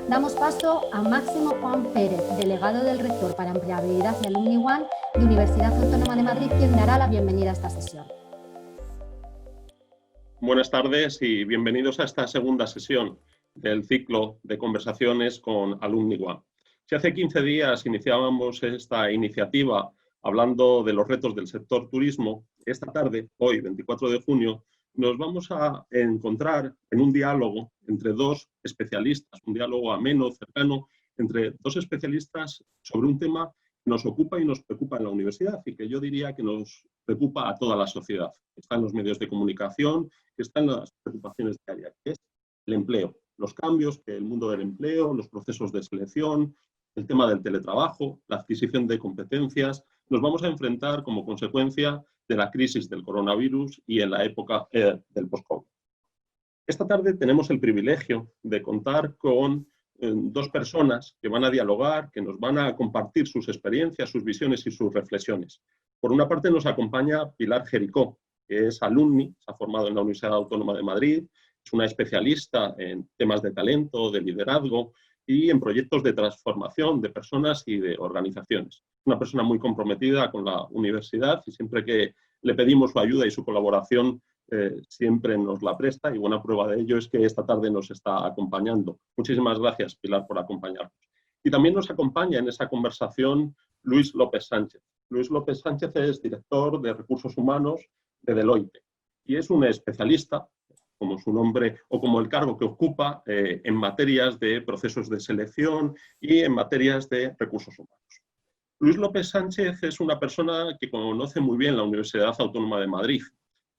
Damos paso a Máximo Juan Pérez, delegado del rector para Empleabilidad y Alumni One de Universidad Autónoma de Madrid, quien dará la bienvenida a esta sesión. Buenas tardes y bienvenidos a esta segunda sesión del ciclo de conversaciones con Alumni One. Si hace 15 días iniciábamos esta iniciativa hablando de los retos del sector turismo, esta tarde, hoy 24 de junio, nos vamos a encontrar en un diálogo entre dos especialistas, un diálogo ameno, cercano, entre dos especialistas sobre un tema que nos ocupa y nos preocupa en la universidad y que yo diría que nos preocupa a toda la sociedad. Está en los medios de comunicación, que está en las preocupaciones diarias, que es el empleo, los cambios que el mundo del empleo, los procesos de selección, el tema del teletrabajo, la adquisición de competencias. Nos vamos a enfrentar como consecuencia de la crisis del coronavirus y en la época del post-COVID. Esta tarde tenemos el privilegio de contar con dos personas que van a dialogar, que nos van a compartir sus experiencias, sus visiones y sus reflexiones. Por una parte nos acompaña Pilar Jericó, que es alumni, se ha formado en la Universidad Autónoma de Madrid, es una especialista en temas de talento, de liderazgo y en proyectos de transformación de personas y de organizaciones. Una persona muy comprometida con la universidad y siempre que le pedimos su ayuda y su colaboración siempre nos la presta y buena prueba de ello es que esta tarde nos está acompañando. Muchísimas gracias, Pilar, por acompañarnos. Y también nos acompaña en esa conversación Luis López Sánchez. Luis López Sánchez es director de Recursos Humanos de Deloitte y es un especialista, como su nombre o como el cargo que ocupa, en materias de procesos de selección y en materias de recursos humanos. Luis López Sánchez es una persona que conoce muy bien la Universidad Autónoma de Madrid.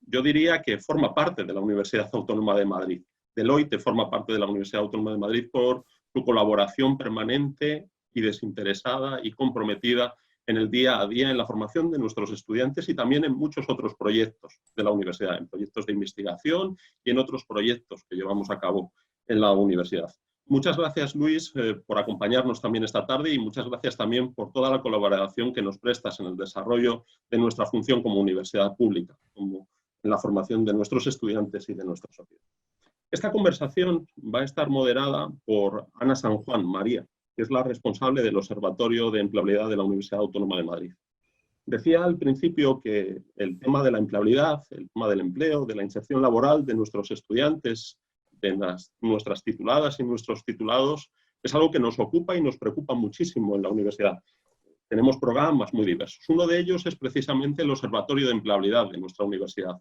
Yo diría que forma parte de la Universidad Autónoma de Madrid. Deloitte forma parte de la Universidad Autónoma de Madrid por su colaboración permanente y desinteresada y comprometida en el día a día en la formación de nuestros estudiantes y también en muchos otros proyectos de la universidad, en proyectos de investigación y en otros proyectos que llevamos a cabo en la universidad. Muchas gracias, Luis, por acompañarnos también esta tarde y muchas gracias también por toda la colaboración que nos prestas en el desarrollo de nuestra función como universidad pública, como en la formación de nuestros estudiantes y de nuestra sociedad. Esta conversación va a estar moderada por Ana San Juan María, que es la responsable del Observatorio de Empleabilidad de la Universidad Autónoma de Madrid. Decía al principio que el tema de la empleabilidad, el tema del empleo, de la inserción laboral de nuestros estudiantes, de nuestras tituladas y nuestros titulados, es algo que nos ocupa y nos preocupa muchísimo en la universidad. Tenemos programas muy diversos. Uno de ellos es precisamente el Observatorio de Empleabilidad de nuestra universidad.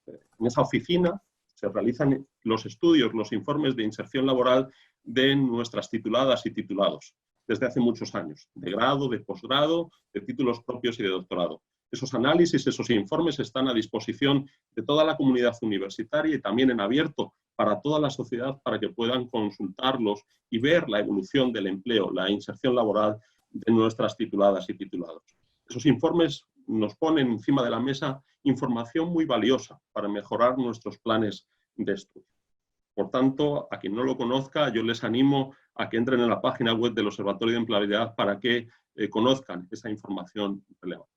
En esa oficina se realizan los estudios, los informes de inserción laboral de nuestras tituladas y titulados desde hace muchos años, de grado, de posgrado, de títulos propios y de doctorado. Esos análisis, esos informes están a disposición de toda la comunidad universitaria y también en abierto para toda la sociedad para que puedan consultarlos y ver la evolución del empleo, la inserción laboral de nuestras tituladas y titulados. Esos informes nos ponen encima de la mesa información muy valiosa para mejorar nuestros planes de estudio. Por tanto, a quien no lo conozca, yo les animo a que entren en la página web del Observatorio de Empleabilidad para que conozcan esa información relevante.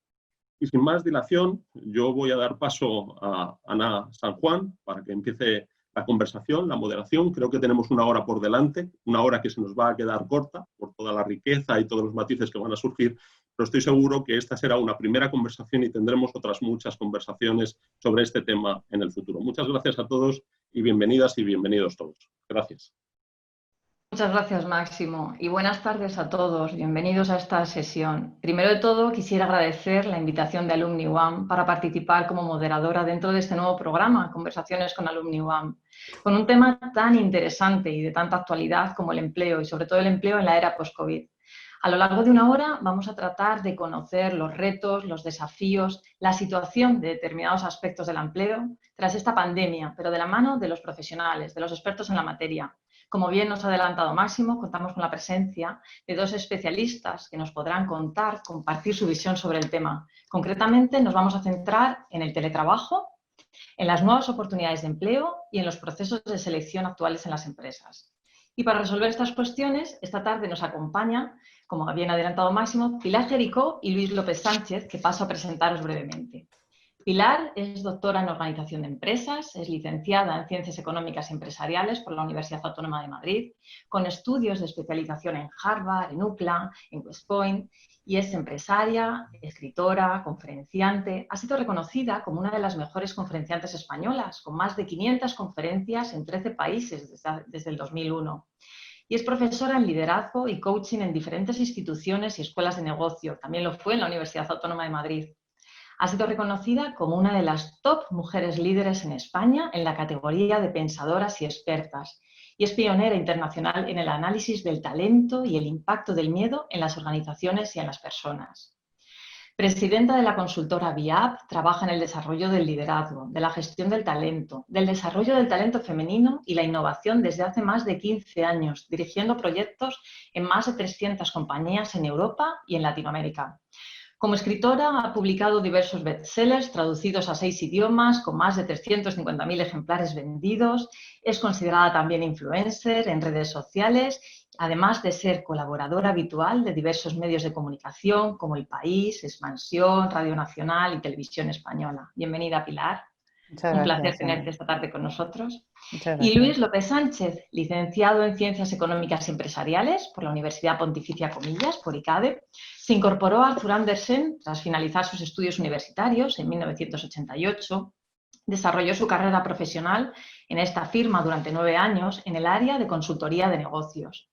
Y sin más dilación, yo voy a dar paso a Ana San Juan para que empiece la conversación, la moderación. Creo que tenemos una hora por delante, una hora que se nos va a quedar corta por toda la riqueza y todos los matices que van a surgir, pero estoy seguro que esta será una primera conversación y tendremos otras muchas conversaciones sobre este tema en el futuro. Muchas gracias a todos y bienvenidas y bienvenidos todos. Gracias. Muchas gracias, Máximo, y buenas tardes a todos. Bienvenidos a esta sesión. Primero de todo, quisiera agradecer la invitación de Alumni One para participar como moderadora dentro de este nuevo programa, Conversaciones con Alumni One, con un tema tan interesante y de tanta actualidad como el empleo, y sobre todo el empleo en la era post-COVID. A lo largo de una hora vamos a tratar de conocer los retos, los desafíos, la situación de determinados aspectos del empleo tras esta pandemia, pero de la mano de los profesionales, de los expertos en la materia. Como bien nos ha adelantado Máximo, contamos con la presencia de dos especialistas que nos podrán contar, compartir su visión sobre el tema. Concretamente, nos vamos a centrar en el teletrabajo, en las nuevas oportunidades de empleo y en los procesos de selección actuales en las empresas. Y para resolver estas cuestiones, esta tarde nos acompañan, como bien adelantado Máximo, Pilar Jericó y Luis López Sánchez, que paso a presentaros brevemente. Pilar es doctora en Organización de Empresas, es licenciada en Ciencias Económicas y Empresariales por la Universidad Autónoma de Madrid, con estudios de especialización en Harvard, en UCLA, en West Point, y es empresaria, escritora, conferenciante. Ha sido reconocida como una de las mejores conferenciantes españolas, con más de 500 conferencias en 13 países desde el 2001. Y es profesora en liderazgo y coaching en diferentes instituciones y escuelas de negocio. También lo fue en la Universidad Autónoma de Madrid. Ha sido reconocida como una de las top mujeres líderes en España en la categoría de pensadoras y expertas, y es pionera internacional en el análisis del talento y el impacto del miedo en las organizaciones y en las personas. Presidenta de la consultora VIAP, trabaja en el desarrollo del liderazgo, de la gestión del desarrollo del talento femenino y la innovación desde hace más de 15 años, dirigiendo proyectos en más de 300 compañías en Europa y en Latinoamérica. Como escritora ha publicado diversos bestsellers traducidos a 6 idiomas con más de 350.000 ejemplares vendidos. Es considerada también influencer en redes sociales, además de ser colaboradora habitual de diversos medios de comunicación como El País, Expansión, Radio Nacional y Televisión Española. Bienvenida, Pilar. Muchas Un gracias, placer tenerte Ana. esta tarde con nosotros. Muchas Y gracias. Luis López Sánchez, licenciado en Ciencias Económicas y Empresariales por la Universidad Pontificia Comillas, por ICADE, se incorporó a Arthur Andersen tras finalizar sus estudios universitarios en 1988. Desarrolló su carrera profesional en esta firma durante 9 años en el área de consultoría de negocios.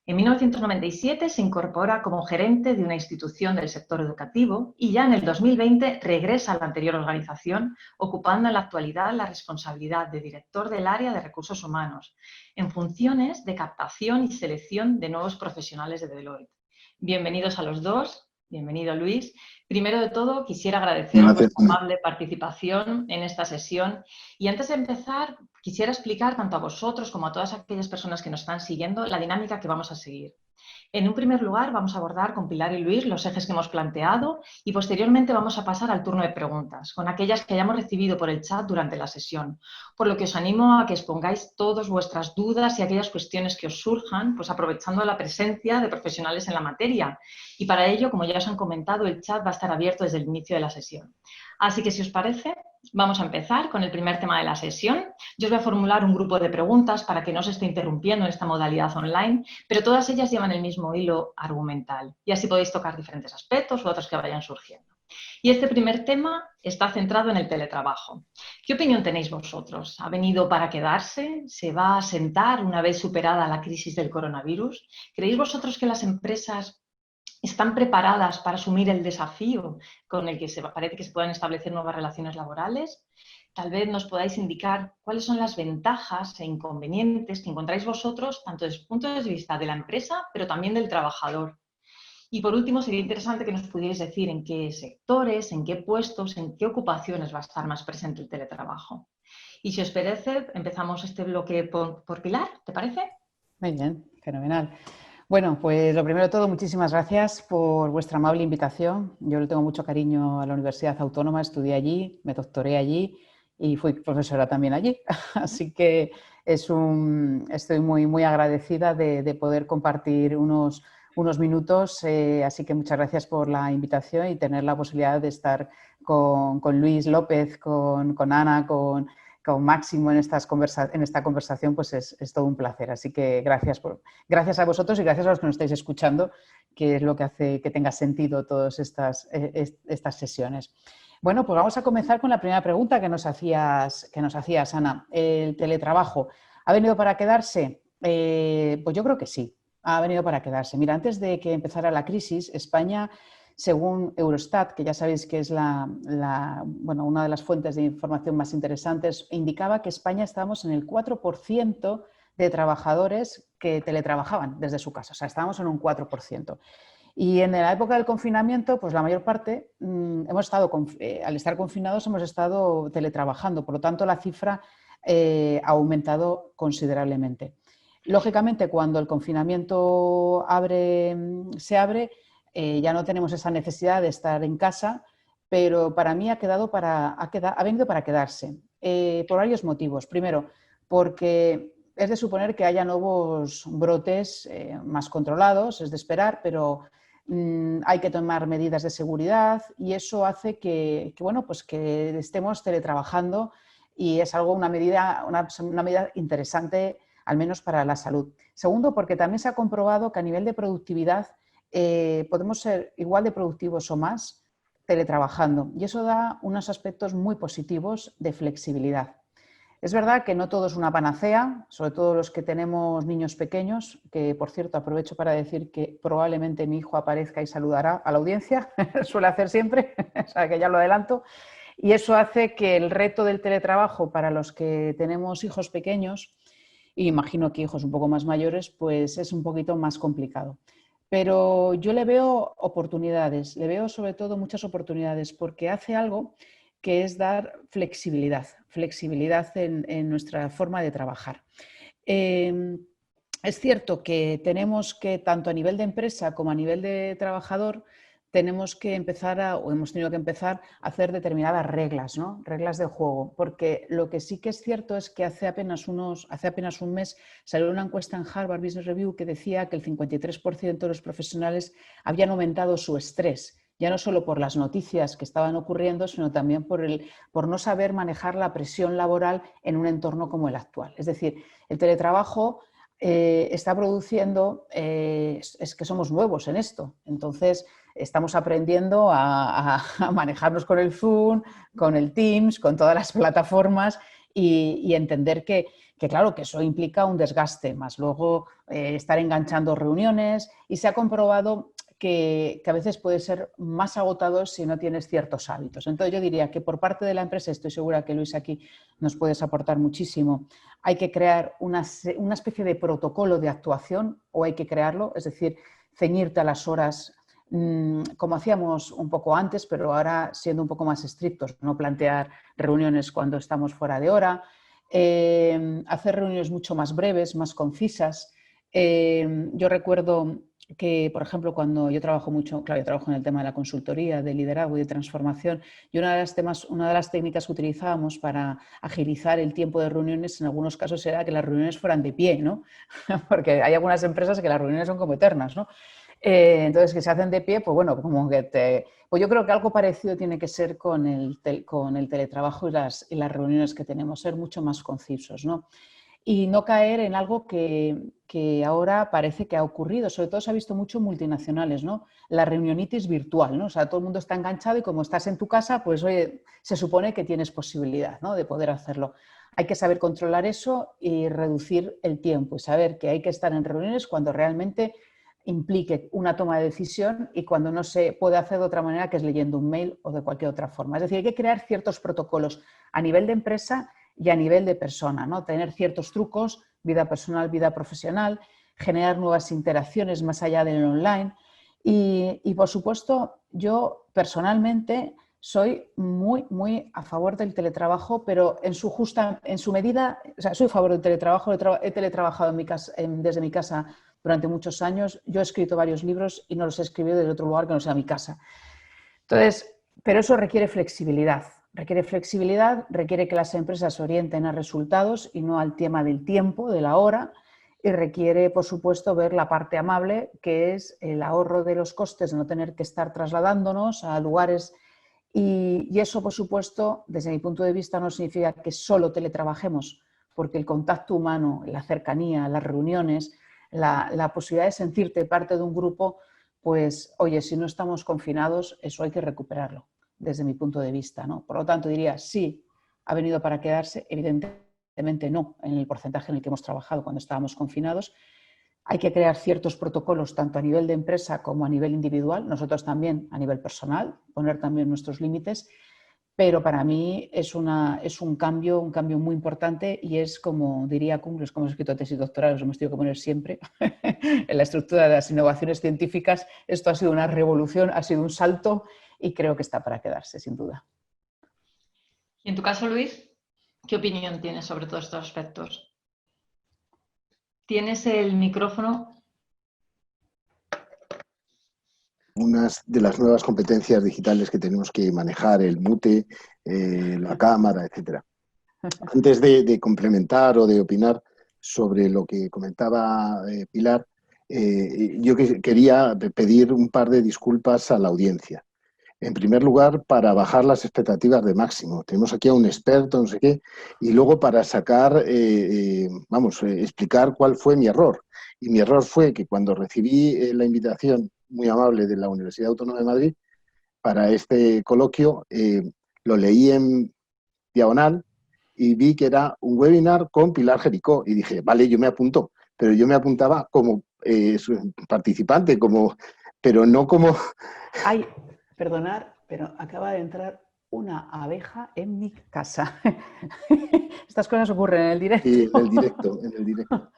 En 1997 se incorpora como gerente de una institución del sector educativo y ya en el 2020 regresa a la anterior organización, ocupando en la actualidad la responsabilidad de director del área de recursos humanos, en funciones de captación y selección de nuevos profesionales de Deloitte. Bienvenidos a los dos. Bienvenido, Luis. Primero de todo, quisiera agradeceros vuestra amable participación en esta sesión. Y antes de empezar, quisiera explicar tanto a vosotros como a todas aquellas personas que nos están siguiendo la dinámica que vamos a seguir. En un primer lugar, vamos a abordar con Pilar y Luis los ejes que hemos planteado y posteriormente vamos a pasar al turno de preguntas, con aquellas que hayamos recibido por el chat durante la sesión. Por lo que os animo a que expongáis todas vuestras dudas y aquellas cuestiones que os surjan, pues aprovechando la presencia de profesionales en la materia. Y para ello, como ya os han comentado, el chat va a estar abierto desde el inicio de la sesión. Así que si os parece, vamos a empezar con el primer tema de la sesión. Yo os voy a formular un grupo de preguntas para que no se esté interrumpiendo en esta modalidad online, pero todas ellas llevan el mismo hilo argumental y así podéis tocar diferentes aspectos u otros que vayan surgiendo. Y este primer tema está centrado en el teletrabajo. ¿Qué opinión tenéis vosotros? ¿Ha venido para quedarse? ¿Se va a asentar una vez superada la crisis del coronavirus? ¿Creéis vosotros que las empresas están preparadas para asumir el desafío con el que parece que se puedan establecer nuevas relaciones laborales? Tal vez nos podáis indicar cuáles son las ventajas e inconvenientes que encontráis vosotros, tanto desde el punto de vista de la empresa, pero también del trabajador. Y por último, sería interesante que nos pudierais decir en qué sectores, en qué puestos, en qué ocupaciones va a estar más presente el teletrabajo. Y si os parece, empezamos este bloque por Pilar, ¿te parece? Muy bien, fenomenal. Bueno, pues lo primero de todo, muchísimas gracias por vuestra amable invitación. Yo le tengo mucho cariño a la Universidad Autónoma, estudié allí, me doctoré allí y fui profesora también allí. Así que estoy muy agradecida de poder compartir unos minutos. Así que muchas gracias por la invitación y tener la posibilidad de estar con Luis López, con Ana, con Máximo en esta conversación, pues es todo un placer. Así que gracias a vosotros y gracias a los que nos estáis escuchando, que es lo que hace que tenga sentido todas estas sesiones. Bueno, pues vamos a comenzar con la primera pregunta que nos hacías, Ana. ¿El teletrabajo ha venido para quedarse? Pues yo creo que sí, ha venido para quedarse. Mira, antes de que empezara la crisis, España, según Eurostat, que ya sabéis que es una de las fuentes de información más interesantes, indicaba que España estábamos en el 4% de trabajadores que teletrabajaban desde su casa. O sea, estábamos en un 4%. Y en la época del confinamiento, pues la mayor parte, al estar confinados, hemos estado teletrabajando. Por lo tanto, la cifra ha aumentado considerablemente. Lógicamente, cuando el confinamiento se abre, ya no tenemos esa necesidad de estar en casa, pero para mí ha venido para quedarse, por varios motivos. Primero, porque es de suponer que haya nuevos brotes más controlados, es de esperar, pero hay que tomar medidas de seguridad y eso hace que estemos teletrabajando y es algo, una medida interesante, al menos para la salud. Segundo, porque también se ha comprobado que a nivel de productividad podemos ser igual de productivos o más teletrabajando y eso da unos aspectos muy positivos de flexibilidad. Es verdad que no todo es una panacea, sobre todo los que tenemos niños pequeños, que por cierto aprovecho para decir que probablemente mi hijo aparezca y saludará a la audiencia, suele hacer siempre, o sea que ya lo adelanto, y eso hace que el reto del teletrabajo para los que tenemos hijos pequeños, y imagino que hijos un poco más mayores, pues es un poquito más complicado. Pero yo le veo oportunidades, le veo sobre todo muchas oportunidades, porque hace algo que es dar flexibilidad en nuestra forma de trabajar. Es cierto que tenemos que, tanto a nivel de empresa como a nivel de trabajador, hemos tenido que empezar a hacer determinadas reglas, ¿no? Reglas de juego, porque lo que sí que es cierto es que hace apenas un mes salió una encuesta en Harvard Business Review que decía que el 53% de los profesionales habían aumentado su estrés, ya no solo por las noticias que estaban ocurriendo, sino también por no saber manejar la presión laboral en un entorno como el actual. Es decir, el teletrabajo está produciendo, es que somos nuevos en esto, entonces estamos aprendiendo a manejarnos con el Zoom, con el Teams, con todas las plataformas y entender que claro, que eso implica un desgaste, más luego estar enganchando reuniones y se ha comprobado que a veces puede ser más agotador si no tienes ciertos hábitos. Entonces yo diría que por parte de la empresa, estoy segura que Luis aquí nos puedes aportar muchísimo, hay que crear una especie de protocolo de actuación o hay que crearlo, es decir, ceñirte a las horas como hacíamos un poco antes, pero ahora siendo un poco más estrictos, no plantear reuniones cuando estamos fuera de hora, hacer reuniones mucho más breves, más concisas. Yo recuerdo que, por ejemplo, cuando yo trabajo mucho, claro, yo trabajo en el tema de la consultoría, de liderazgo y de transformación, y una de las técnicas que utilizábamos para agilizar el tiempo de reuniones en algunos casos era que las reuniones fueran de pie, ¿no? Porque hay algunas empresas que las reuniones son como eternas, ¿no? Entonces, que se hacen de pie, pues bueno, como que pues yo creo que algo parecido tiene que ser con el teletrabajo y las reuniones que tenemos, ser mucho más concisos, ¿no? Y no caer en algo que ahora parece que ha ocurrido, sobre todo se ha visto mucho en multinacionales, ¿no? La reunionitis virtual, ¿no? O sea, todo el mundo está enganchado y como estás en tu casa, pues oye, se supone que tienes posibilidad, ¿no?, de poder hacerlo. Hay que saber controlar eso y reducir el tiempo y saber que hay que estar en reuniones cuando realmente implique una toma de decisión y cuando no se puede hacer de otra manera, que es leyendo un mail o de cualquier otra forma. Es decir, hay que crear ciertos protocolos a nivel de empresa y a nivel de persona, ¿no? Tener ciertos trucos, vida personal, vida profesional, generar nuevas interacciones más allá del online y por supuesto, yo personalmente soy muy a favor del teletrabajo, pero en su medida, o sea, soy a favor del teletrabajo, he teletrabajado desde mi casa durante muchos años, yo he escrito varios libros y no los he escrito desde otro lugar que no sea mi casa. Entonces, pero eso requiere flexibilidad, requiere que las empresas se orienten a resultados y no al tema del tiempo, de la hora, y requiere, por supuesto, ver la parte amable, que es el ahorro de los costes de no tener que estar trasladándonos a lugares. Y eso, por supuesto, desde mi punto de vista, no significa que solo teletrabajemos, porque el contacto humano, la cercanía, las reuniones, la posibilidad de sentirte parte de un grupo, pues, oye, si no estamos confinados, eso hay que recuperarlo, desde mi punto de vista, ¿no? Por lo tanto, diría, sí, ha venido para quedarse, evidentemente no, en el porcentaje en el que hemos trabajado cuando estábamos confinados. Hay que crear ciertos protocolos, tanto a nivel de empresa como a nivel individual, nosotros también a nivel personal, poner también nuestros límites, pero para mí es un cambio muy importante y es como diría Cumbres, como he escrito tesis doctorales, lo hemos tenido que poner siempre, en la estructura de las innovaciones científicas, esto ha sido una revolución, ha sido un salto y creo que está para quedarse, sin duda. Y en tu caso, Luis, ¿qué opinión tienes sobre todos estos aspectos? Tienes el micrófono. Unas de las nuevas competencias digitales que tenemos que manejar, el mute, la cámara, etc. Antes de complementar o de opinar sobre lo que comentaba Pilar, yo quería pedir un par de disculpas a la audiencia. En primer lugar, para bajar las expectativas de Máximo. Tenemos aquí a un experto, no sé qué, y luego para sacar, explicar cuál fue mi error. Y mi error fue que cuando recibí la invitación muy amable de la Universidad Autónoma de Madrid para este coloquio, lo leí en diagonal y vi que era un webinar con Pilar Jericó. Y dije, vale, yo me apunto, pero yo me apuntaba como participante, pero no como... Ay, perdonar, pero acaba de entrar una abeja en mi casa. Estas cosas ocurren en el directo. Sí, en el directo.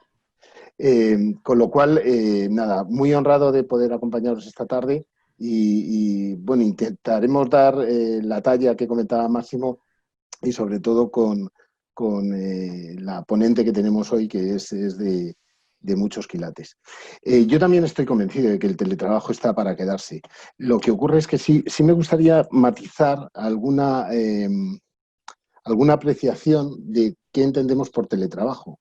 Con lo cual, nada, muy honrado de poder acompañaros esta tarde bueno, intentaremos dar la talla que comentaba Máximo y sobre todo con la ponente que tenemos hoy, que es de muchos quilates. Yo también estoy convencido de que el teletrabajo está para quedarse. Lo que ocurre es que sí me gustaría matizar alguna apreciación de qué entendemos por teletrabajo.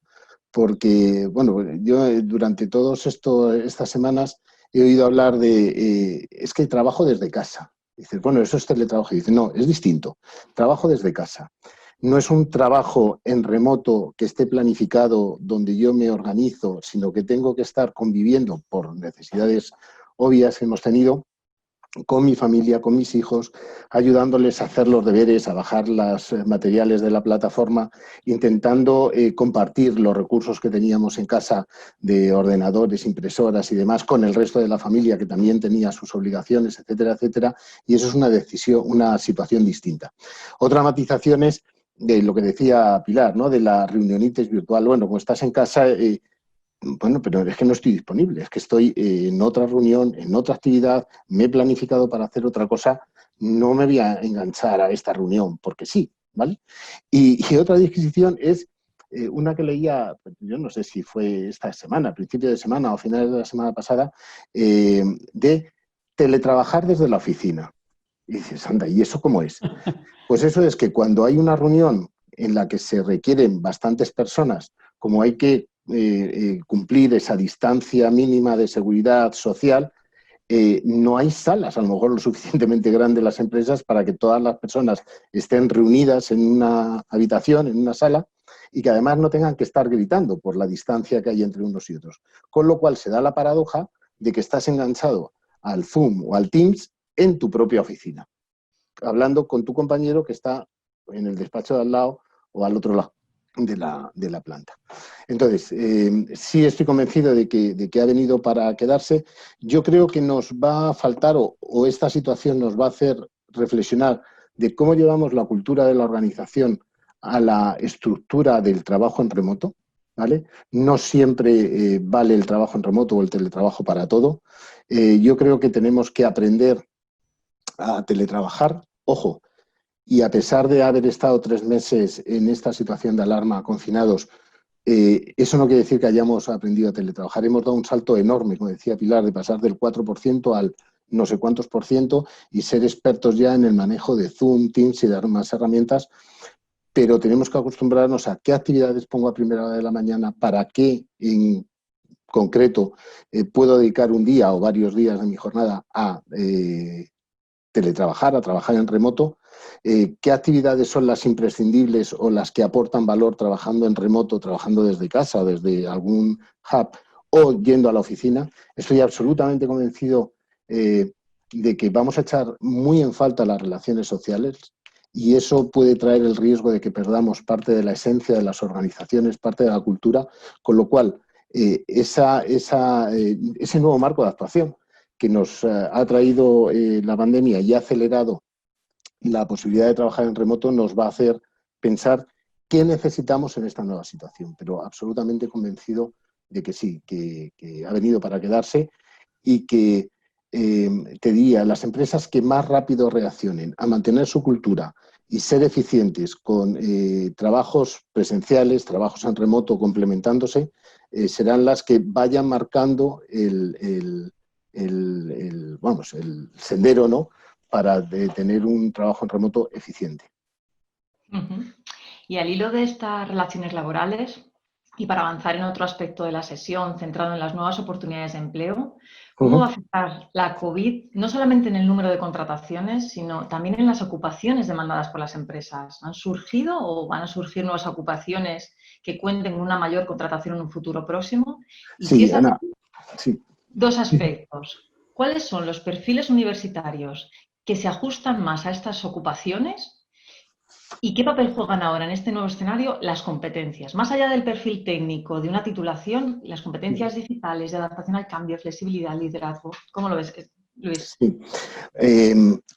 Porque, bueno, yo durante todas estas semanas he oído hablar de, es que trabajo desde casa. Dices, bueno, eso es teletrabajo. Y dices, no, es distinto. Trabajo desde casa. No es un trabajo en remoto que esté planificado donde yo me organizo, sino que tengo que estar conviviendo por necesidades obvias que hemos tenido con mi familia, con mis hijos, ayudándoles a hacer los deberes, a bajar los materiales de la plataforma, intentando compartir los recursos que teníamos en casa de ordenadores, impresoras y demás con el resto de la familia que también tenía sus obligaciones, etcétera, etcétera. Y eso es una situación distinta. Otra matización es de lo que decía Pilar, ¿no? De la reunionitis virtual. Bueno, como estás en casa... bueno, pero es que no estoy disponible, es que estoy en otra reunión, en otra actividad, me he planificado para hacer otra cosa, no me voy a enganchar a esta reunión porque sí, ¿vale? Y otra disquisición es una que leía, yo no sé si fue esta semana, a principio de semana o finales de la semana pasada, de teletrabajar desde la oficina. Y dices, anda, ¿y eso cómo es? Pues eso es que cuando hay una reunión en la que se requieren bastantes personas, como hay que cumplir esa distancia mínima de seguridad social, no hay salas, a lo mejor lo suficientemente grandes las empresas para que todas las personas estén reunidas en una habitación, en una sala, y que además no tengan que estar gritando por la distancia que hay entre unos y otros. Con lo cual se da la paradoja de que estás enganchado al Zoom o al Teams en tu propia oficina, hablando con tu compañero que está en el despacho de al lado o al otro lado de la planta. Entonces, sí estoy convencido de que ha venido para quedarse. Yo creo que nos va a faltar o esta situación nos va a hacer reflexionar de cómo llevamos la cultura de la organización a la estructura del trabajo en remoto, ¿vale? No siempre vale el trabajo en remoto o el teletrabajo para todo. Yo creo que tenemos que aprender a teletrabajar, ojo, y a pesar de haber estado 3 meses en esta situación de alarma confinados, eso no quiere decir que hayamos aprendido a teletrabajar. Hemos dado un salto enorme, como decía Pilar, de pasar del 4% al no sé cuántos por ciento y ser expertos ya en el manejo de Zoom, Teams y dar más herramientas, pero tenemos que acostumbrarnos a qué actividades pongo a primera hora de la mañana, para qué en concreto puedo dedicar un día o varios días de mi jornada a teletrabajar, a trabajar en remoto, qué actividades son las imprescindibles o las que aportan valor trabajando en remoto, trabajando desde casa o desde algún hub o yendo a la oficina. Estoy absolutamente convencido de que vamos a echar muy en falta las relaciones sociales y eso puede traer el riesgo de que perdamos parte de la esencia de las organizaciones, parte de la cultura, con lo cual ese nuevo marco de actuación que nos ha traído la pandemia y ha acelerado la posibilidad de trabajar en remoto nos va a hacer pensar qué necesitamos en esta nueva situación, pero absolutamente convencido de que sí, que ha venido para quedarse y que te diría, las empresas que más rápido reaccionen a mantener su cultura y ser eficientes con trabajos presenciales, trabajos en remoto complementándose, serán las que vayan marcando el sendero, ¿no?, para tener un trabajo en remoto eficiente. Y al hilo de estas relaciones laborales, Y para avanzar en otro aspecto de la sesión, centrado en las nuevas oportunidades de empleo, ¿cómo va a afectar la COVID no solamente en el número de contrataciones, sino también en las ocupaciones demandadas por las empresas? ¿Han surgido o van a surgir nuevas ocupaciones que cuenten con una mayor contratación en un futuro próximo? Y si Sí, es así, Ana, sí. dos aspectos. ¿Cuáles son los perfiles universitarios que se ajustan más a estas ocupaciones? ¿Y qué papel juegan ahora en este nuevo escenario las competencias? Más allá del perfil técnico de una titulación, las competencias digitales de adaptación al cambio, flexibilidad, liderazgo. ¿Cómo lo ves, Luis? Sí.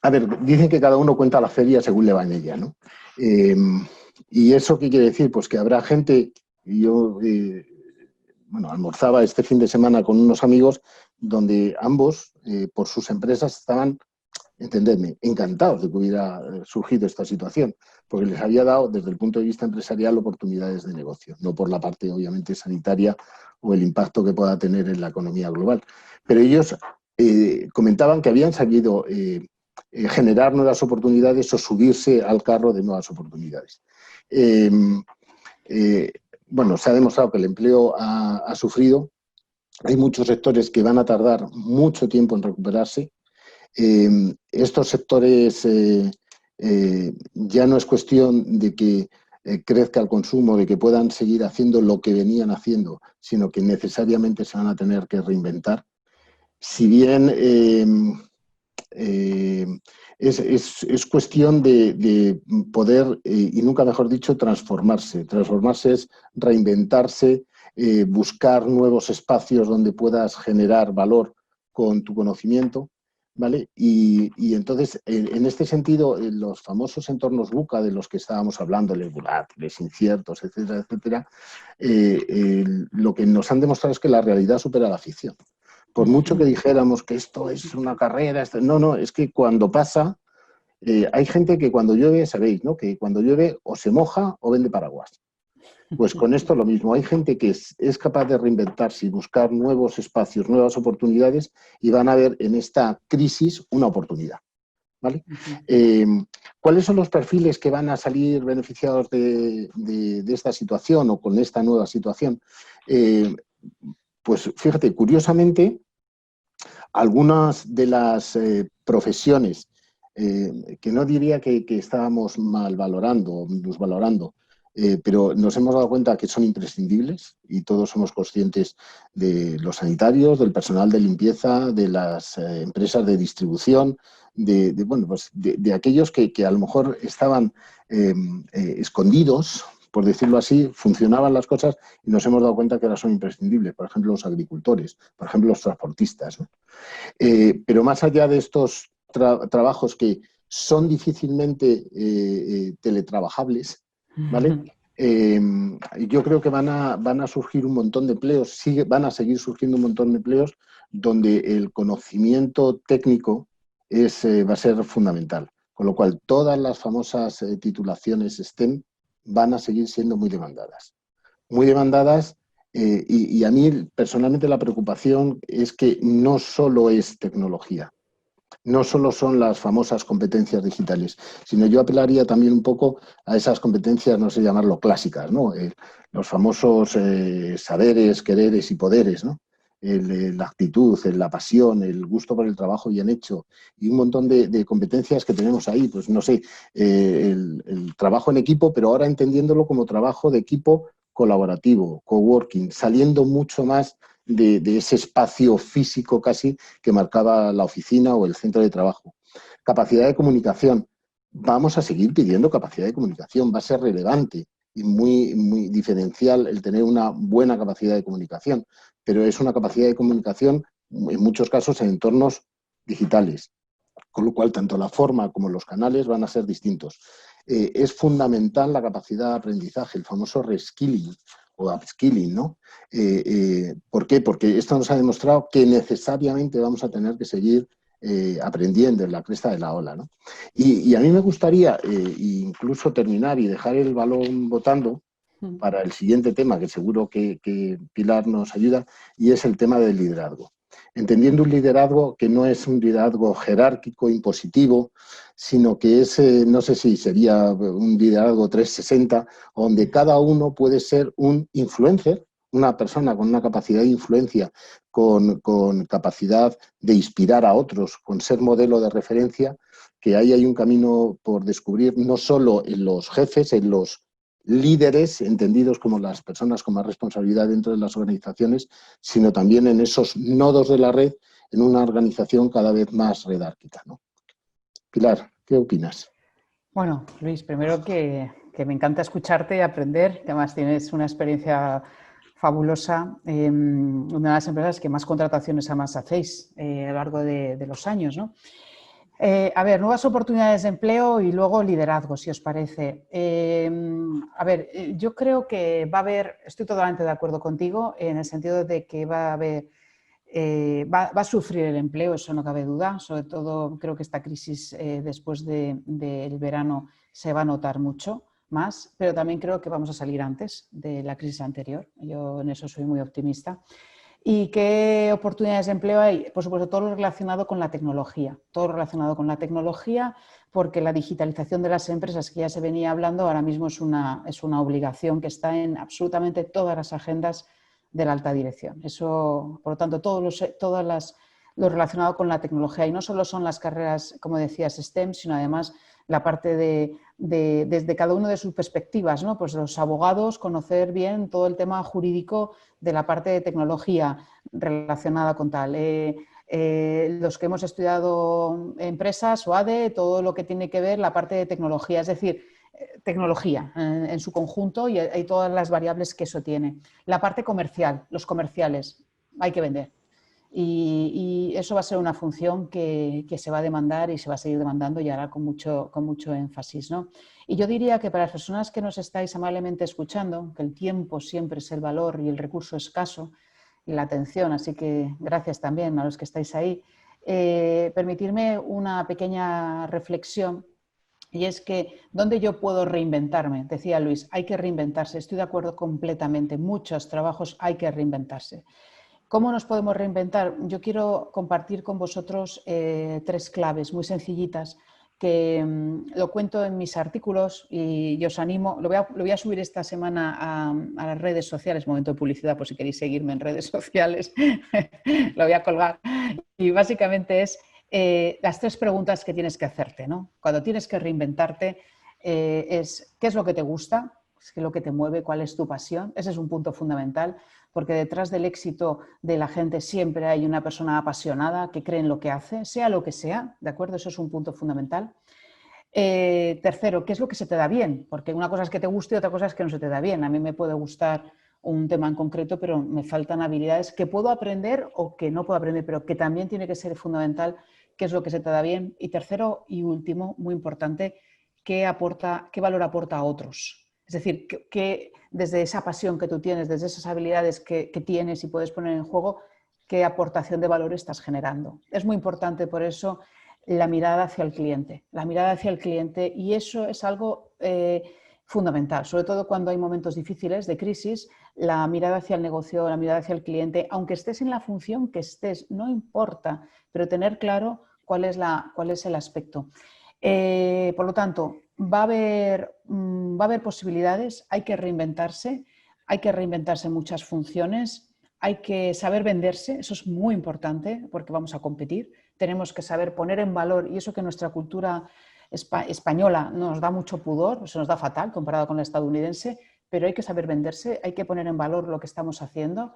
A ver, dicen que cada uno cuenta la feria según le va en ella, ¿no? ¿Y eso qué quiere decir? Pues que habrá gente, y yo almorzaba este fin de semana con unos amigos donde ambos, por sus empresas, estaban, entenderme, encantados de que hubiera surgido esta situación, porque les había dado, desde el punto de vista empresarial, oportunidades de negocio, no por la parte, obviamente, sanitaria o el impacto que pueda tener en la economía global. Pero ellos comentaban que habían sabido generar nuevas oportunidades o subirse al carro de nuevas oportunidades. Bueno, se ha demostrado que el empleo ha sufrido. Hay muchos sectores que van a tardar mucho tiempo en recuperarse. Estos sectores ya no es cuestión de que crezca el consumo, de que puedan seguir haciendo lo que venían haciendo, sino que necesariamente se van a tener que reinventar. Si bien es cuestión de poder, y nunca mejor dicho, transformarse. Transformarse es reinventarse, buscar nuevos espacios donde puedas generar valor con tu conocimiento, ¿vale? Y entonces, en este sentido, los famosos entornos VUCA de los que estábamos hablando, los volátiles, inciertos, etcétera, etcétera, lo que nos han demostrado es que la realidad supera la ficción. Por mucho que dijéramos que esto es una carrera, no, es que cuando pasa, hay gente que cuando llueve, sabéis, ¿no? Que cuando llueve o se moja o vende paraguas. Pues con esto lo mismo, hay gente que es capaz de reinventarse y buscar nuevos espacios, nuevas oportunidades, y van a ver en esta crisis una oportunidad, ¿vale? ¿Cuáles son los perfiles que van a salir beneficiados de esta situación o con esta nueva situación? Pues fíjate, curiosamente, algunas de las profesiones que no diría que estábamos mal valorando o minusvalorando, pero nos hemos dado cuenta que son imprescindibles y todos somos conscientes de los sanitarios, del personal de limpieza, de las empresas de distribución, de aquellos que a lo mejor estaban escondidos, por decirlo así, funcionaban las cosas y nos hemos dado cuenta que ahora son imprescindibles. Por ejemplo, los agricultores, por ejemplo, los transportistas, ¿no? Pero más allá de estos trabajos que son difícilmente teletrabajables, ¿vale? Yo creo que van a surgir un montón de empleos, van a seguir surgiendo un montón de empleos donde el conocimiento técnico va a ser fundamental. Con lo cual, todas las famosas titulaciones STEM van a seguir siendo muy demandadas. Muy demandadas. Y a mí, personalmente, la preocupación es que no solo es tecnología, no solo son las famosas competencias digitales, sino yo apelaría también un poco a esas competencias, no sé llamarlo clásicas, ¿no? Los famosos saberes, quereres y poderes, ¿no? La actitud, la pasión, el gusto por el trabajo bien hecho y un montón de competencias que tenemos ahí, pues no sé, el trabajo en equipo, pero ahora entendiéndolo como trabajo de equipo colaborativo, coworking, saliendo mucho más de ese espacio físico casi que marcaba la oficina o el centro de trabajo. Capacidad de comunicación. Vamos a seguir pidiendo capacidad de comunicación, va a ser relevante y muy diferencial el tener una buena capacidad de comunicación, pero es una capacidad de comunicación en muchos casos en entornos digitales, con lo cual tanto la forma como los canales van a ser distintos. Es fundamental la capacidad de aprendizaje, el famoso reskilling o upskilling, ¿no? ¿Por qué? Porque esto nos ha demostrado que necesariamente vamos a tener que seguir aprendiendo en la cresta de la ola, ¿no? Y a mí me gustaría incluso terminar y dejar el balón botando para el siguiente tema, que seguro que Pilar nos ayuda, y es el tema del liderazgo. entendiendo un liderazgo que no es un liderazgo jerárquico, impositivo, sino que es, no sé si sería un liderazgo 360, donde cada uno puede ser un influencer, una persona con una capacidad de influencia, con capacidad de inspirar a otros, con ser modelo de referencia, que ahí hay un camino por descubrir, no solo en los jefes, en los líderes, entendidos como las personas con más responsabilidad dentro de las organizaciones, sino también en esos nodos de la red, en una organización cada vez más redárquica, ¿no? Pilar, ¿qué opinas? Bueno, Luis, primero que me encanta escucharte y aprender, que además tienes una experiencia fabulosa, una de las empresas que más contrataciones además hacéis a lo largo de los años, ¿no? A ver, nuevas oportunidades de empleo y luego liderazgo, si os parece. Yo creo que va a haber, estoy totalmente de acuerdo contigo, en el sentido de que va a haber, va a sufrir el empleo, eso no cabe duda. Sobre todo creo que esta crisis después del verano se va a notar mucho más, pero también creo que vamos a salir antes de la crisis anterior. Yo en eso soy muy optimista. ¿Y qué oportunidades de empleo hay? Por supuesto, todo lo relacionado con la tecnología. Todo lo relacionado con la tecnología, porque la digitalización de las empresas, que ya se venía hablando, ahora mismo es una obligación que está en absolutamente todas las agendas de la alta dirección. Eso, por lo tanto, todo lo relacionado con la tecnología. Y no solo son las carreras, como decías, STEM, sino además la parte desde cada uno de sus perspectivas, ¿no? Pues los abogados, conocer bien todo el tema jurídico de la parte de tecnología relacionada con tal. Los que hemos estudiado empresas o ADE, todo lo que tiene que ver la parte de tecnología, es decir, tecnología en su conjunto y todas las variables que eso tiene. La parte comercial, los comerciales, hay que vender. Y eso va a ser una función que se va a demandar y se va a seguir demandando y ahora con mucho énfasis, ¿no? Y yo diría que para las personas que nos estáis amablemente escuchando, que el tiempo siempre es el valor y el recurso escaso y la atención, así que gracias también a los que estáis ahí, permitirme una pequeña reflexión. Y es que, ¿dónde yo puedo reinventarme? Decía Luis, hay que reinventarse. Estoy de acuerdo completamente. Muchos trabajos hay que reinventarse. ¿Cómo nos podemos reinventar? Yo quiero compartir con vosotros 3 claves muy sencillitas que lo cuento en mis artículos y os animo, lo voy a subir esta semana a las redes sociales, momento de publicidad por si queréis seguirme en redes sociales, lo voy a colgar. Y básicamente es las 3 preguntas que tienes que hacerte, ¿no? Cuando tienes que reinventarte es ¿qué es lo que te gusta? ¿Qué es lo que te mueve? ¿Cuál es tu pasión? Ese es un punto fundamental, porque detrás del éxito de la gente siempre hay una persona apasionada que cree en lo que hace, sea lo que sea, ¿de acuerdo? Eso es un punto fundamental. Tercero, ¿qué es lo que se te da bien? Porque una cosa es que te guste y otra cosa es que no se te da bien. A mí me puede gustar un tema en concreto, pero me faltan habilidades que puedo aprender o que no puedo aprender, pero que también tiene que ser fundamental qué es lo que se te da bien. Y tercero y último, muy importante, qué valor aporta a otros. Es decir, que desde esa pasión que tú tienes, desde esas habilidades que tienes y puedes poner en juego, qué aportación de valor estás generando. Es muy importante por eso la mirada hacia el cliente. La mirada hacia el cliente, y eso es algo fundamental, sobre todo cuando hay momentos difíciles de crisis, la mirada hacia el negocio, la mirada hacia el cliente, aunque estés en la función que estés, no importa, pero tener claro cuál es el aspecto. Por lo tanto, va a haber posibilidades, hay que reinventarse en muchas funciones, hay que saber venderse, eso es muy importante porque vamos a competir, tenemos que saber poner en valor, y eso que nuestra cultura española nos da mucho pudor, se nos da fatal comparado con la estadounidense, pero hay que saber venderse, hay que poner en valor lo que estamos haciendo,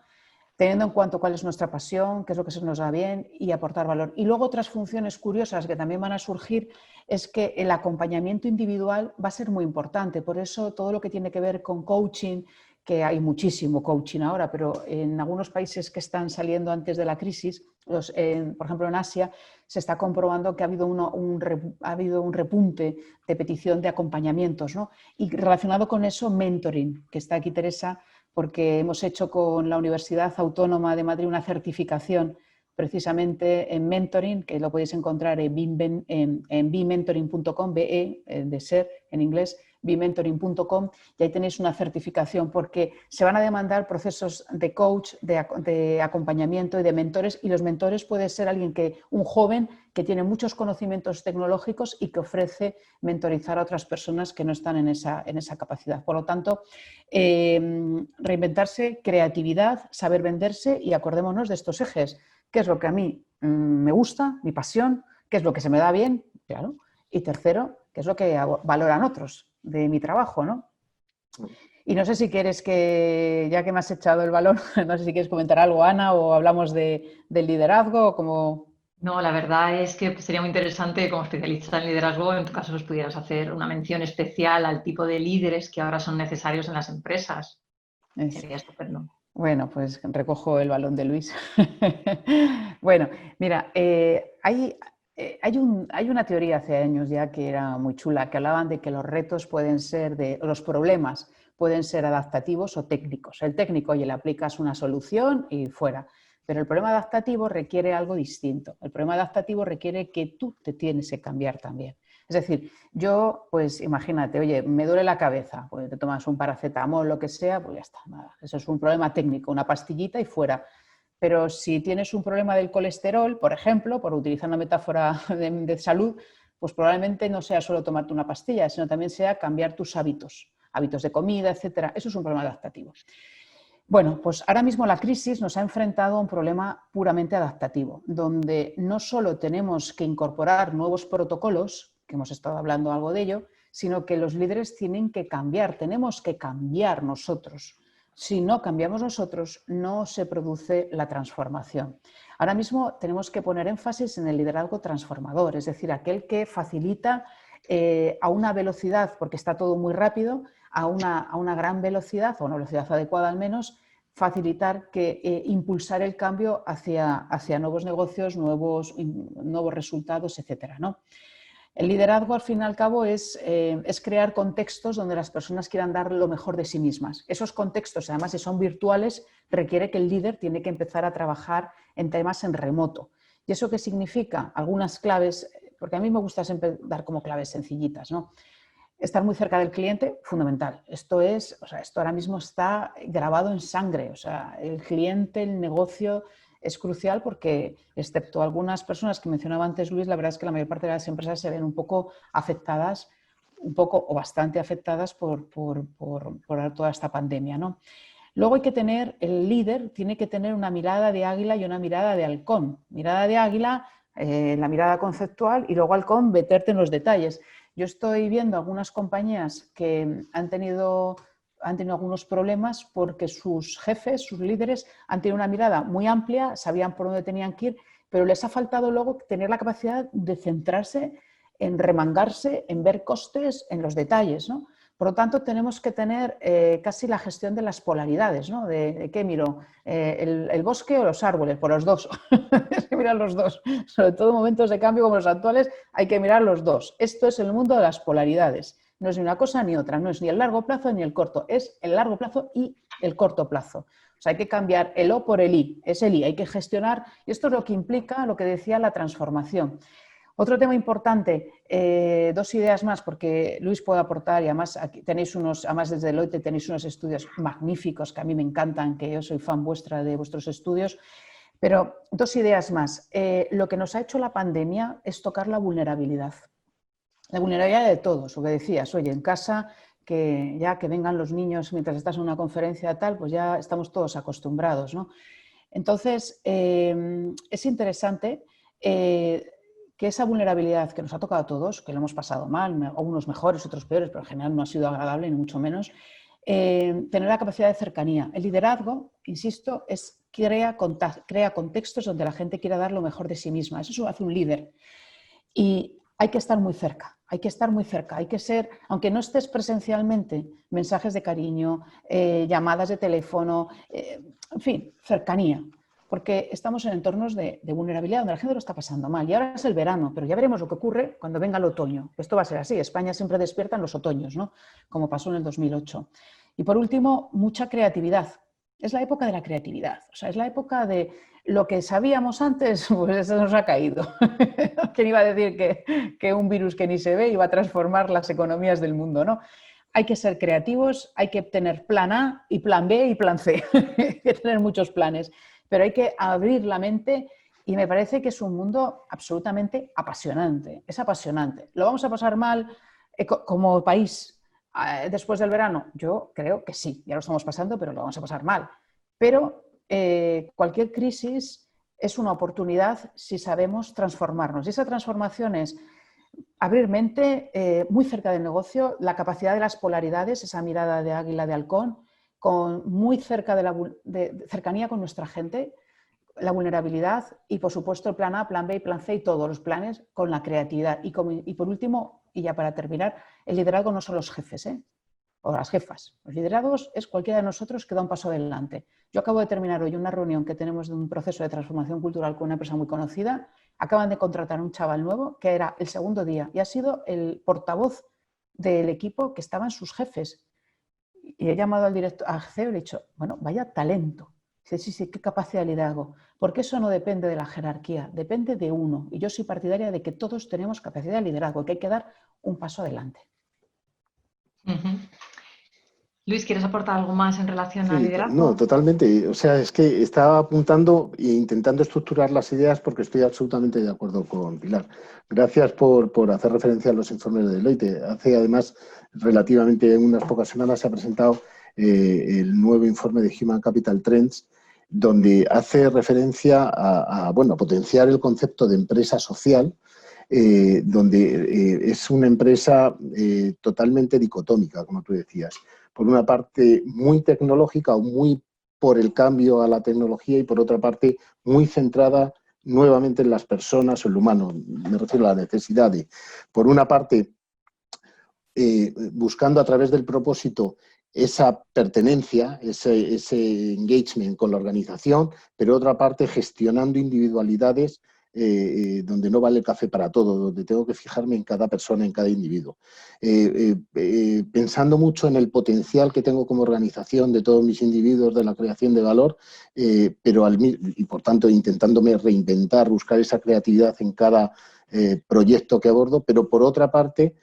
teniendo en cuenta cuál es nuestra pasión, qué es lo que se nos da bien y aportar valor. Y luego otras funciones curiosas que también van a surgir es que el acompañamiento individual va a ser muy importante. Por eso todo lo que tiene que ver con coaching, que hay muchísimo coaching ahora, pero en algunos países que están saliendo antes de la crisis, por ejemplo en Asia, se está comprobando que ha habido un repunte de petición de acompañamientos, ¿no? Y relacionado con eso, mentoring, que está aquí Teresa, porque hemos hecho con la Universidad Autónoma de Madrid una certificación precisamente en mentoring, que lo podéis encontrar en bementoring.com, BE de ser en inglés, bementoring.com, y ahí tenéis una certificación porque se van a demandar procesos de coach, de acompañamiento y de mentores, y los mentores puede ser un joven que tiene muchos conocimientos tecnológicos y que ofrece mentorizar a otras personas que no están en esa capacidad. Por lo tanto, reinventarse, creatividad, saber venderse, y acordémonos de estos ejes. ¿Qué es lo que a mí me gusta, mi pasión? ¿Qué es lo que se me da bien? Claro. Y tercero, ¿qué es lo que valoran otros de mi trabajo, ¿no? Y no sé si quieres ya que me has echado el balón, no sé si quieres comentar algo, Ana, o hablamos del liderazgo, o como... No, la verdad es que sería muy interesante, como especialista en liderazgo, en tu caso, pues pudieras hacer una mención especial al tipo de líderes que ahora son necesarios en las empresas. Sería estupendo. Bueno, pues recojo el balón de Luis. Bueno, mira, hay una teoría hace años ya que era muy chula, que hablaban de que los retos los problemas pueden ser adaptativos o técnicos. El técnico, oye, le aplicas una solución y fuera. Pero el problema adaptativo requiere algo distinto. El problema adaptativo requiere que tú te tienes que cambiar también. Es decir, yo, pues imagínate, oye, me duele la cabeza, pues te tomas un paracetamol, lo que sea, pues ya está, nada. Eso es un problema técnico, una pastillita y fuera. Pero si tienes un problema del colesterol, por ejemplo, por utilizar una metáfora de salud, pues probablemente no sea solo tomarte una pastilla, sino también sea cambiar tus hábitos de comida, etcétera. Eso es un problema adaptativo. Bueno, pues ahora mismo la crisis nos ha enfrentado a un problema puramente adaptativo, donde no solo tenemos que incorporar nuevos protocolos, que hemos estado hablando algo de ello, sino que los líderes tienen que cambiar, tenemos que cambiar nosotros. Si no cambiamos nosotros, no se produce la transformación. Ahora mismo tenemos que poner énfasis en el liderazgo transformador, es decir, aquel que facilita a una velocidad, porque está todo muy rápido, a una gran velocidad, o una velocidad adecuada al menos, facilitar impulsar el cambio hacia nuevos negocios, nuevos resultados, etcétera, ¿no? El liderazgo, al fin y al cabo, es crear contextos donde las personas quieran dar lo mejor de sí mismas. Esos contextos, además, si son virtuales, requiere que el líder tiene que empezar a trabajar en temas en remoto. ¿Y eso qué significa? Algunas claves, porque a mí me gusta siempre dar como claves sencillitas, ¿no? Estar muy cerca del cliente, fundamental. Esto ahora mismo está grabado en sangre. O sea, el cliente, el negocio es crucial porque, excepto algunas personas que mencionaba antes Luis, la verdad es que la mayor parte de las empresas se ven un poco afectadas, un poco o bastante afectadas por toda esta pandemia, ¿no? Luego el líder tiene que tener una mirada de águila y una mirada de halcón. Mirada de águila, la mirada conceptual, y luego halcón, meterte en los detalles. Yo estoy viendo algunas compañías que han tenido algunos problemas porque sus jefes, sus líderes, han tenido una mirada muy amplia, sabían por dónde tenían que ir, pero les ha faltado luego tener la capacidad de centrarse en remangarse, en ver costes, en los detalles, ¿no? Por lo tanto, tenemos que tener casi la gestión de las polaridades, ¿no? ¿De qué miro? ¿El bosque o los árboles? Por los dos. Hay que mirar los dos. Sobre todo en momentos de cambio como los actuales, hay que mirar los dos. Esto es el mundo de las polaridades. No es ni una cosa ni otra. No es ni el largo plazo ni el corto. Es el largo plazo y el corto plazo. O sea, hay que cambiar el O por el I. Es el I. Hay que gestionar. Y esto es lo que implica lo que decía la transformación. Otro tema importante, dos ideas más, porque Luis puede aportar, y además aquí tenéis además desde Deloitte tenéis unos estudios magníficos que a mí me encantan, que yo soy fan vuestra de vuestros estudios, pero dos ideas más. Lo que nos ha hecho la pandemia es tocar la vulnerabilidad de todos, lo que decías, oye, en casa, que vengan los niños mientras estás en una conferencia tal, pues ya estamos todos acostumbrados, ¿no? Entonces, es interesante que esa vulnerabilidad que nos ha tocado a todos, que lo hemos pasado mal, unos mejores, otros peores, pero en general no ha sido agradable, ni mucho menos, tener la capacidad de cercanía. El liderazgo, insisto, crea contextos donde la gente quiera dar lo mejor de sí misma. Eso hace un líder. Y hay que estar muy cerca, hay que ser, aunque no estés presencialmente, mensajes de cariño, llamadas de teléfono, en fin, cercanía. Porque estamos en entornos de vulnerabilidad donde la gente lo está pasando mal. Y ahora es el verano, pero ya veremos lo que ocurre cuando venga el otoño. Esto va a ser así. España siempre despierta en los otoños, ¿no? Como pasó en el 2008. Y por último, mucha creatividad. es la época de la creatividad. O sea, es la época de lo que sabíamos antes, pues eso nos ha caído. ¿Quién iba a decir que un virus que ni se ve iba a transformar las economías del mundo, no? Hay que ser creativos, hay que tener plan A y plan B y plan C. Hay que tener muchos planes, pero hay que abrir la mente y me parece que es un mundo absolutamente apasionante. Es apasionante. ¿Lo vamos a pasar mal como país después del verano? Yo creo que sí, ya lo estamos pasando, pero lo vamos a pasar mal. Pero cualquier crisis es una oportunidad si sabemos transformarnos. Y esa transformación es abrir mente muy cerca del negocio, la capacidad de las polaridades, esa mirada de águila de halcón, muy cerca de cercanía con nuestra gente, la vulnerabilidad y, por supuesto, el plan A, plan B y plan C y todos los planes con la creatividad. Y por último, y ya para terminar, el liderazgo no son los jefes, o las jefas. Los liderados es cualquiera de nosotros que da un paso adelante. Yo acabo de terminar hoy una reunión que tenemos de un proceso de transformación cultural con una empresa muy conocida. Acaban de contratar a un chaval nuevo que era el segundo día y ha sido el portavoz del equipo que estaban sus jefes. Y he llamado al director, al CEO y le he dicho, bueno, vaya talento. Dice, sí, qué capacidad de liderazgo. Porque eso no depende de la jerarquía, depende de uno. Y yo soy partidaria de que todos tenemos capacidad de liderazgo, que hay que dar un paso adelante. Luis, ¿quieres aportar algo más en relación al liderazgo? No, totalmente. O sea, es que estaba apuntando e intentando estructurar las ideas porque estoy absolutamente de acuerdo con Pilar. Gracias por hacer referencia a los informes de Deloitte. Hace, además, relativamente unas pocas semanas se ha presentado el nuevo informe de Human Capital Trends, donde hace referencia a potenciar el concepto de empresa social, donde es una empresa totalmente dicotómica, como tú decías. Por una parte muy tecnológica o muy por el cambio a la tecnología y por otra parte muy centrada nuevamente en las personas o en lo humano. Me refiero a la necesidad de, por una parte, buscando a través del propósito esa pertenencia, ese engagement con la organización, pero otra parte gestionando individualidades donde no vale el café para todo, donde tengo que fijarme en cada persona, en cada individuo. Pensando mucho en el potencial que tengo como organización de todos mis individuos de la creación de valor, y por tanto intentándome reinventar, buscar esa creatividad en cada proyecto que abordo, pero por otra parte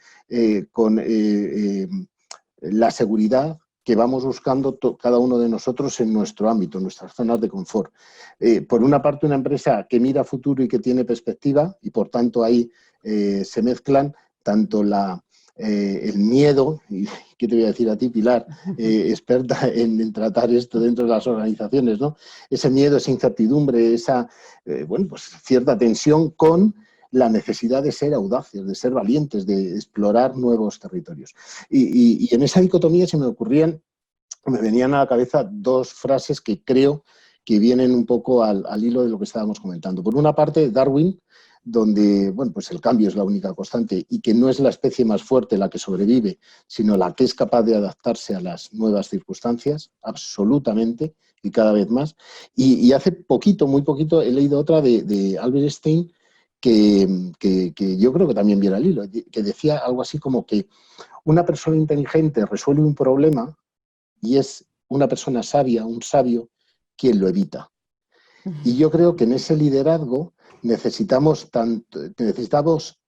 con la seguridad que vamos buscando cada uno de nosotros en nuestro ámbito, en nuestras zonas de confort. Por una parte, una empresa que mira futuro y que tiene perspectiva, y por tanto ahí se mezclan tanto el miedo, y ¿qué te voy a decir a ti, Pilar, experta en tratar esto dentro de las organizaciones, ¿no? Ese miedo, esa incertidumbre, esa cierta tensión con la necesidad de ser audaces, de ser valientes, de explorar nuevos territorios. Y en esa dicotomía me venían a la cabeza dos frases que creo que vienen un poco al hilo de lo que estábamos comentando. Por una parte, Darwin, donde el cambio es la única constante y que no es la especie más fuerte la que sobrevive, sino la que es capaz de adaptarse a las nuevas circunstancias, absolutamente, y cada vez más. Y hace poquito, muy poquito, he leído otra de Albert Einstein, que yo creo que también viene al hilo, que decía algo así como que una persona inteligente resuelve un problema y es una persona sabia, un sabio, quien lo evita. Y yo creo que en ese liderazgo necesitamos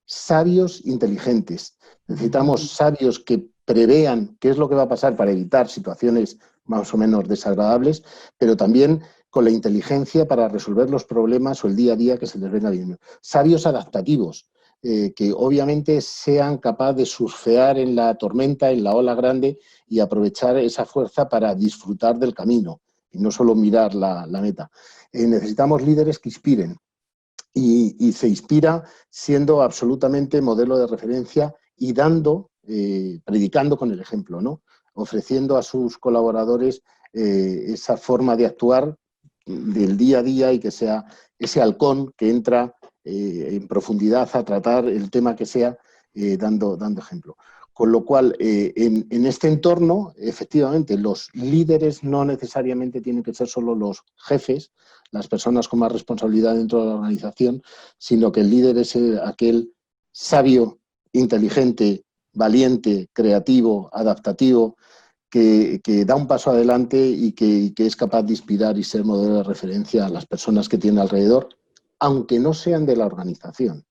sabios inteligentes, necesitamos sabios que prevean qué es lo que va a pasar para evitar situaciones más o menos desagradables, pero también con la inteligencia para resolver los problemas o el día a día que se les venga bien. Sabios adaptativos, que obviamente sean capaces de surfear en la tormenta, en la ola grande y aprovechar esa fuerza para disfrutar del camino y no solo mirar la meta. Necesitamos líderes que inspiren y se inspira siendo absolutamente modelo de referencia y predicando con el ejemplo, ¿no? Ofreciendo a sus colaboradores esa forma de actuar del día a día y que sea ese halcón que entra en profundidad a tratar el tema que sea, dando ejemplo. Con lo cual, en este entorno, efectivamente, los líderes no necesariamente tienen que ser solo los jefes, las personas con más responsabilidad dentro de la organización, sino que el líder es aquel sabio, inteligente, valiente, creativo, adaptativo, que da un paso adelante y que es capaz de inspirar y ser modelo de referencia a las personas que tiene alrededor, aunque no sean de la organización.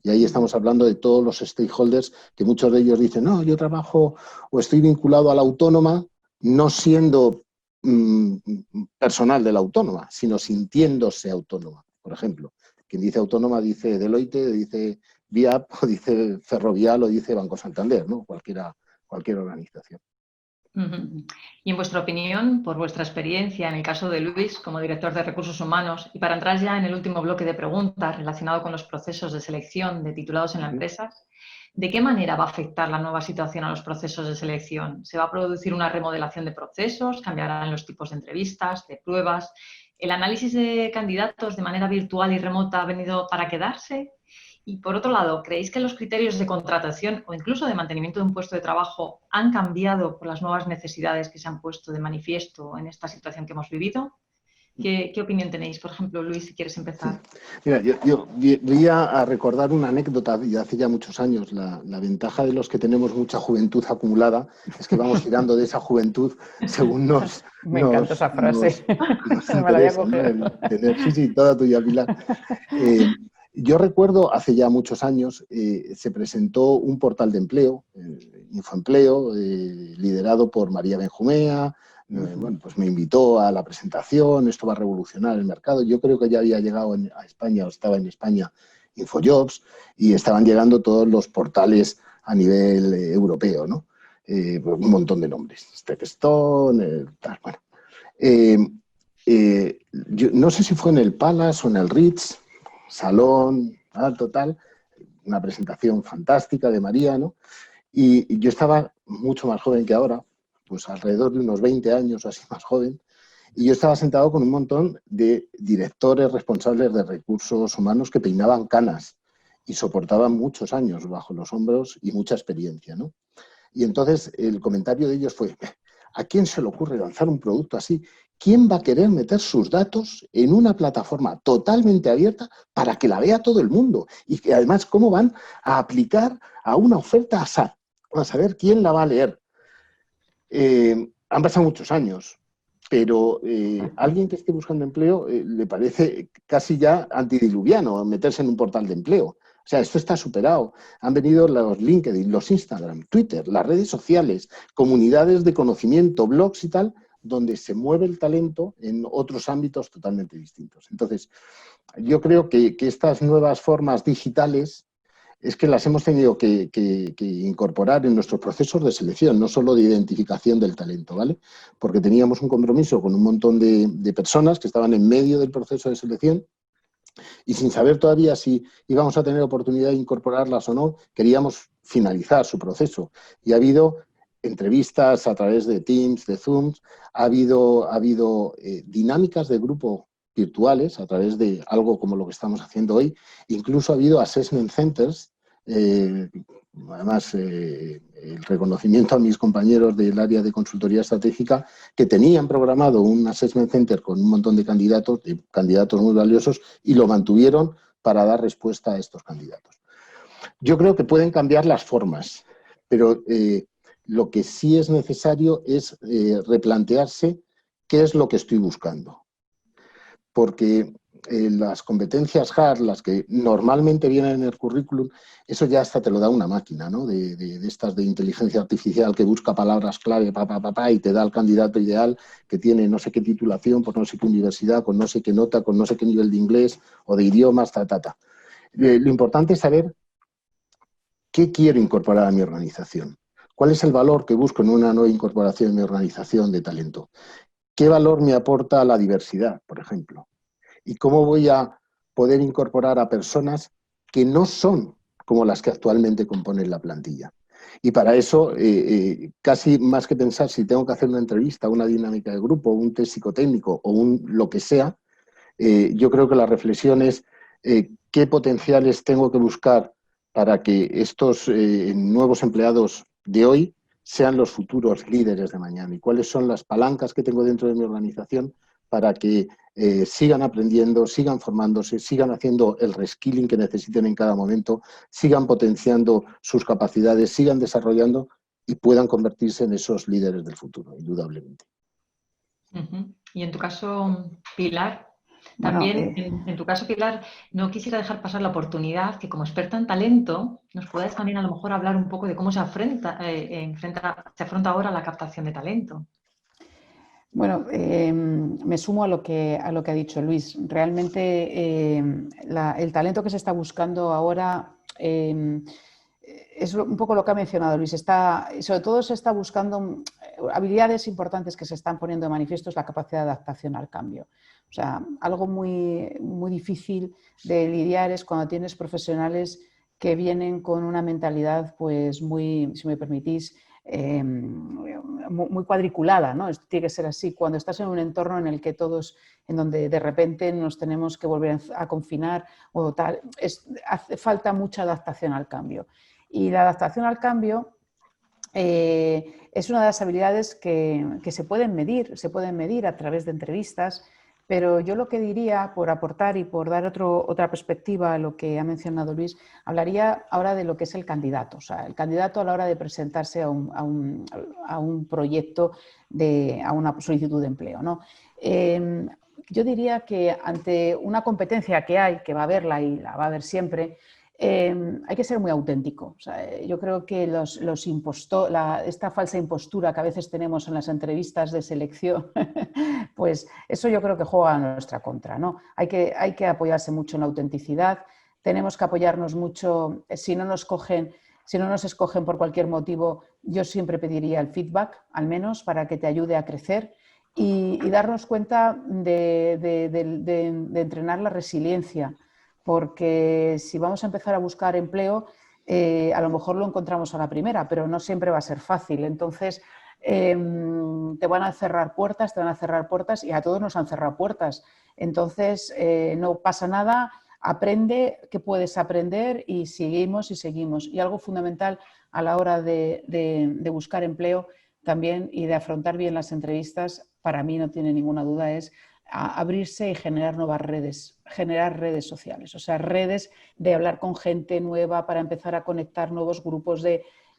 Y ahí estamos hablando de todos los stakeholders, que muchos de ellos dicen, no, yo trabajo o estoy vinculado a la autónoma, no siendo personal de la autónoma, sino sintiéndose autónoma. Por ejemplo, quien dice autónoma dice Deloitte, dice VIAP, o dice Ferrovial, o dice Banco Santander, ¿no? Cualquier organización. Y en vuestra opinión, por vuestra experiencia, en el caso de Luis como director de Recursos Humanos, y para entrar ya en el último bloque de preguntas relacionado con los procesos de selección de titulados en la empresa, ¿de qué manera va a afectar la nueva situación a los procesos de selección? ¿Se va a producir una remodelación de procesos? ¿Cambiarán los tipos de entrevistas, de pruebas? ¿El análisis de candidatos de manera virtual y remota ha venido para quedarse? Y por otro lado, ¿creéis que los criterios de contratación o incluso de mantenimiento de un puesto de trabajo han cambiado por las nuevas necesidades que se han puesto de manifiesto en esta situación que hemos vivido? ¿Qué opinión tenéis? Por ejemplo, Luis, si quieres empezar. Mira, yo voy a recordar una anécdota de hace ya muchos años. La ventaja de los que tenemos mucha juventud acumulada es que vamos tirando de esa juventud según nos... Me encanta esa frase. Nos interesa, ¿no? Sí, toda tuya, Pilar. Yo recuerdo hace ya muchos años se presentó un portal de empleo, Infoempleo, liderado por María Benjumea. Bueno, pues me invitó a la presentación, esto va a revolucionar el mercado. Yo creo que ya había llegado a España, o estaba en España, Infojobs, y estaban llegando todos los portales a nivel europeo, ¿no? Un montón de nombres, Stepstone, tal, bueno. Yo no sé si fue en el Palace o en el Ritz, salón, alto, tal, una presentación fantástica de María, ¿no? Y yo estaba mucho más joven que ahora, pues alrededor de unos 20 años o así más joven, y yo estaba sentado con un montón de directores responsables de recursos humanos que peinaban canas y soportaban muchos años bajo los hombros y mucha experiencia, ¿no? Y entonces el comentario de ellos fue, ¿a quién se le ocurre lanzar un producto así? ¿Quién va a querer meter sus datos en una plataforma totalmente abierta para que la vea todo el mundo? Y que además, ¿cómo van a aplicar a una oferta ASAP? A saber quién la va a leer. Han pasado muchos años, pero alguien que esté buscando empleo le parece casi ya antidiluviano meterse en un portal de empleo. O sea, esto está superado. Han venido los LinkedIn, los Instagram, Twitter, las redes sociales, comunidades de conocimiento, blogs y tal, donde se mueve el talento en otros ámbitos totalmente distintos. Entonces, yo creo que estas nuevas formas digitales es que las hemos tenido que incorporar en nuestros procesos de selección, no solo de identificación del talento, ¿vale? Porque teníamos un compromiso con un montón de personas que estaban en medio del proceso de selección y sin saber todavía si íbamos a tener oportunidad de incorporarlas o no, queríamos finalizar su proceso. Y ha habido entrevistas a través de Teams, de Zooms, ha habido dinámicas de grupo virtuales a través de algo como lo que estamos haciendo hoy. Incluso ha habido assessment centers, además el reconocimiento a mis compañeros del área de consultoría estratégica que tenían programado un assessment center con un montón de candidatos muy valiosos y lo mantuvieron para dar respuesta a estos candidatos. Yo creo que pueden cambiar las formas, pero lo que sí es necesario es replantearse qué es lo que estoy buscando. Porque las competencias hard, las que normalmente vienen en el currículum, eso ya hasta te lo da una máquina, ¿no? De estas de inteligencia artificial que busca palabras clave, y te da el candidato ideal que tiene no sé qué titulación por no sé qué universidad, con no sé qué nota, con no sé qué nivel de inglés o de idiomas, Lo importante es saber qué quiero incorporar a mi organización. ¿Cuál es el valor que busco en una nueva incorporación en mi organización de talento? ¿Qué valor me aporta la diversidad, por ejemplo? ¿Y cómo voy a poder incorporar a personas que no son como las que actualmente componen la plantilla? Y para eso, casi más que pensar si tengo que hacer una entrevista, una dinámica de grupo, un test psicotécnico o lo que sea, yo creo que la reflexión es qué potenciales tengo que buscar para que estos nuevos empleados de hoy sean los futuros líderes de mañana y cuáles son las palancas que tengo dentro de mi organización para que sigan aprendiendo, sigan formándose, sigan haciendo el reskilling que necesiten en cada momento, sigan potenciando sus capacidades, sigan desarrollando y puedan convertirse en esos líderes del futuro, indudablemente. Y en tu caso, Pilar, Bueno, también en tu caso, Pilar, no quisiera dejar pasar la oportunidad que como experta en talento nos puedas también a lo mejor hablar un poco de cómo se afronta ahora la captación de talento. Bueno, me sumo a lo que ha dicho Luis. Realmente el talento que se está buscando ahora es un poco lo que ha mencionado Luis. Sobre todo se está buscando habilidades importantes que se están poniendo de manifiesto, es la capacidad de adaptación al cambio. O sea, algo muy, muy difícil de lidiar es cuando tienes profesionales que vienen con una mentalidad, pues muy, si me permitís, muy cuadriculada, ¿no? Esto tiene que ser así. Cuando estás en un entorno en el que en donde de repente nos tenemos que volver a confinar o tal, hace falta mucha adaptación al cambio. Y la adaptación al cambio es una de las habilidades que se pueden medir a través de entrevistas, pero yo lo que diría, por aportar y por dar otra perspectiva a lo que ha mencionado Luis, hablaría ahora de lo que es el candidato. O sea, el candidato a la hora de presentarse a un proyecto, a una solicitud de empleo, ¿no? Yo diría que ante una competencia que va a haberla y la va a haber siempre, hay que ser muy auténtico. O sea, yo creo que esta falsa impostura que a veces tenemos en las entrevistas de selección, pues eso yo creo que juega a nuestra contra, ¿no? Hay que apoyarse mucho en la autenticidad, tenemos que apoyarnos mucho, si no nos escogen por cualquier motivo, yo siempre pediría el feedback, al menos, para que te ayude a crecer y darnos cuenta de entrenar la resiliencia. Porque si vamos a empezar a buscar empleo, a lo mejor lo encontramos a la primera, pero no siempre va a ser fácil. Entonces, te van a cerrar puertas y a todos nos han cerrado puertas. Entonces, no pasa nada, aprende que puedes aprender y seguimos. Y algo fundamental a la hora de buscar empleo también y de afrontar bien las entrevistas, para mí no tiene ninguna duda, es abrirse y generar nuevas redes, generar redes sociales, o sea, redes de hablar con gente nueva para empezar a conectar nuevos grupos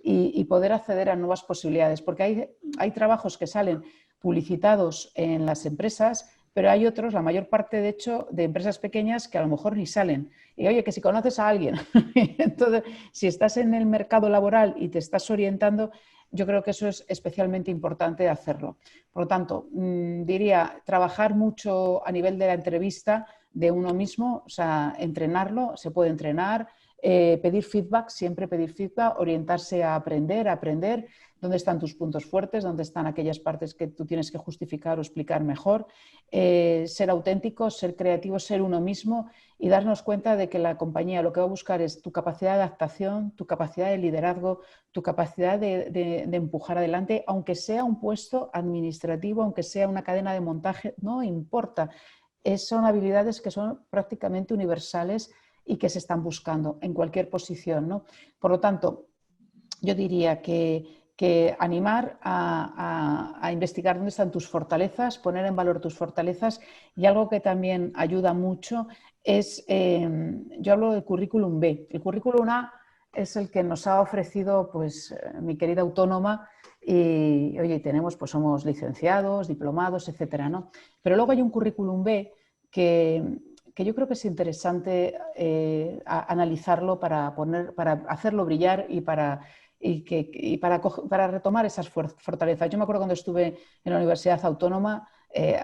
y poder acceder a nuevas posibilidades, porque hay trabajos que salen publicitados en las empresas, pero hay otros, la mayor parte de hecho, de empresas pequeñas que a lo mejor ni salen. Y oye, que si conoces a alguien, entonces, si estás en el mercado laboral y te estás orientando, yo creo que eso es especialmente importante hacerlo. Por lo tanto, diría trabajar mucho a nivel de la entrevista de uno mismo, o sea, entrenarlo, se puede entrenar, pedir feedback, siempre pedir feedback, orientarse a aprender, dónde están tus puntos fuertes, dónde están aquellas partes que tú tienes que justificar o explicar mejor, ser auténtico, ser creativo, ser uno mismo y darnos cuenta de que la compañía lo que va a buscar es tu capacidad de adaptación, tu capacidad de liderazgo, tu capacidad de empujar adelante, aunque sea un puesto administrativo, aunque sea una cadena de montaje, no importa. Son habilidades que son prácticamente universales y que se están buscando en cualquier posición, ¿no? Por lo tanto, yo diría que animar a investigar dónde están tus fortalezas, poner en valor tus fortalezas y algo que también ayuda mucho es, yo hablo del currículum B. El currículum A es el que nos ha ofrecido pues, mi querida autónoma y, oye, pues somos licenciados, diplomados, etcétera, ¿no? Pero luego hay un currículum B que yo creo que es interesante analizarlo para hacerlo brillar y para retomar esas fortalezas. Yo me acuerdo cuando estuve en la Universidad Autónoma,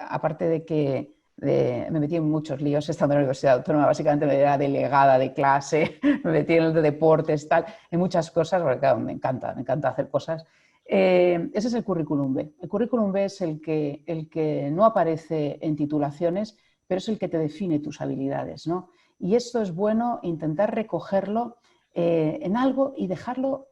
aparte de que me metí en muchos líos estando en la Universidad Autónoma, básicamente era delegada de clase, me metí en el de deportes, tal, en muchas cosas, porque claro, me encanta hacer cosas. Ese es el currículum B. El currículum B es el que no aparece en titulaciones, pero es el que te define tus habilidades, ¿no? Y esto es bueno, intentar recogerlo en algo y dejarlo,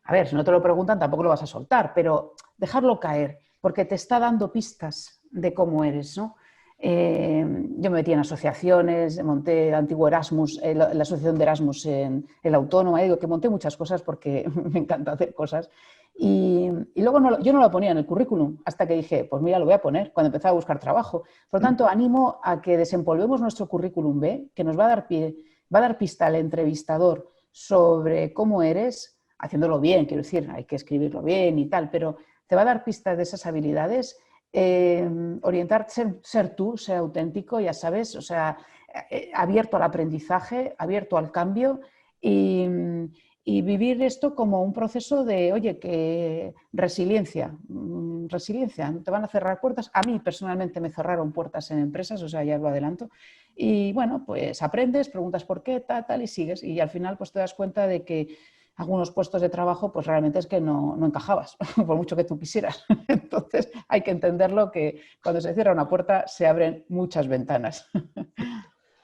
a ver, si no te lo preguntan tampoco lo vas a soltar, pero dejarlo caer, porque te está dando pistas de cómo eres, ¿no? Yo me metí en asociaciones, monté el antiguo Erasmus, la asociación de Erasmus en la Autónoma, digo que monté muchas cosas porque me encanta hacer cosas. Y luego yo no lo ponía en el currículum hasta que dije, pues mira, lo voy a poner cuando empecé a buscar trabajo. Por lo tanto, animo a que desempolvemos nuestro currículum B, que nos va a dar pista al entrevistador sobre cómo eres, haciéndolo bien, quiero decir, hay que escribirlo bien y tal, pero te va a dar pistas de esas habilidades, orientarte, ser tú, ser auténtico, ya sabes, o sea, abierto al aprendizaje, abierto al cambio y vivir esto como un proceso de, oye, que resiliencia, no te van a cerrar puertas. A mí personalmente me cerraron puertas en empresas, o sea, ya lo adelanto. Y bueno, pues aprendes, preguntas por qué, tal, y sigues. Y al final pues te das cuenta de que algunos puestos de trabajo pues realmente es que no encajabas, por mucho que tú quisieras. Entonces hay que entenderlo que cuando se cierra una puerta se abren muchas ventanas.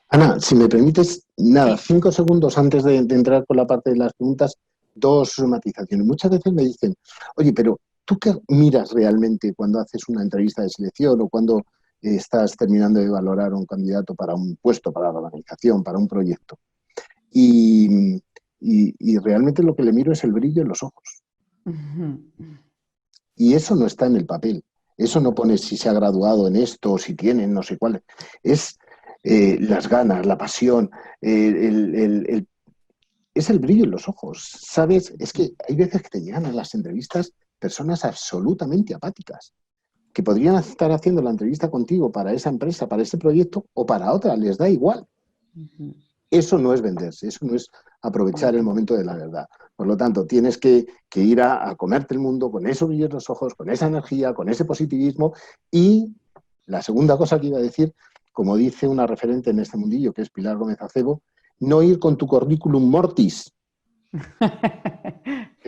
Ana, si me permites, nada, Sí. 5 segundos antes de entrar con la parte de las preguntas, 2 matizaciones. Muchas veces me dicen, oye, pero ¿tú qué miras realmente cuando haces una entrevista de selección o cuando estás terminando de valorar a un candidato para un puesto, para la organización, para un proyecto? Y realmente lo que le miro es el brillo en los ojos. Y eso no está en el papel. Eso no pone si se ha graduado en esto o si tiene no sé cuál. Es las ganas, la pasión, es el brillo en los ojos. ¿Sabes? Es que hay veces que te llegan a las entrevistas personas absolutamente apáticas, que podrían estar haciendo la entrevista contigo para esa empresa, para ese proyecto o para otra, les da igual. Eso no es venderse, eso no es aprovechar el momento de la verdad. Por lo tanto, tienes que ir a comerte el mundo con ese brillo en los ojos, con esa energía, con ese positivismo. Y la segunda cosa que iba a decir, como dice una referente en este mundillo, que es Pilar Gómez Acebo, no ir con tu currículum mortis,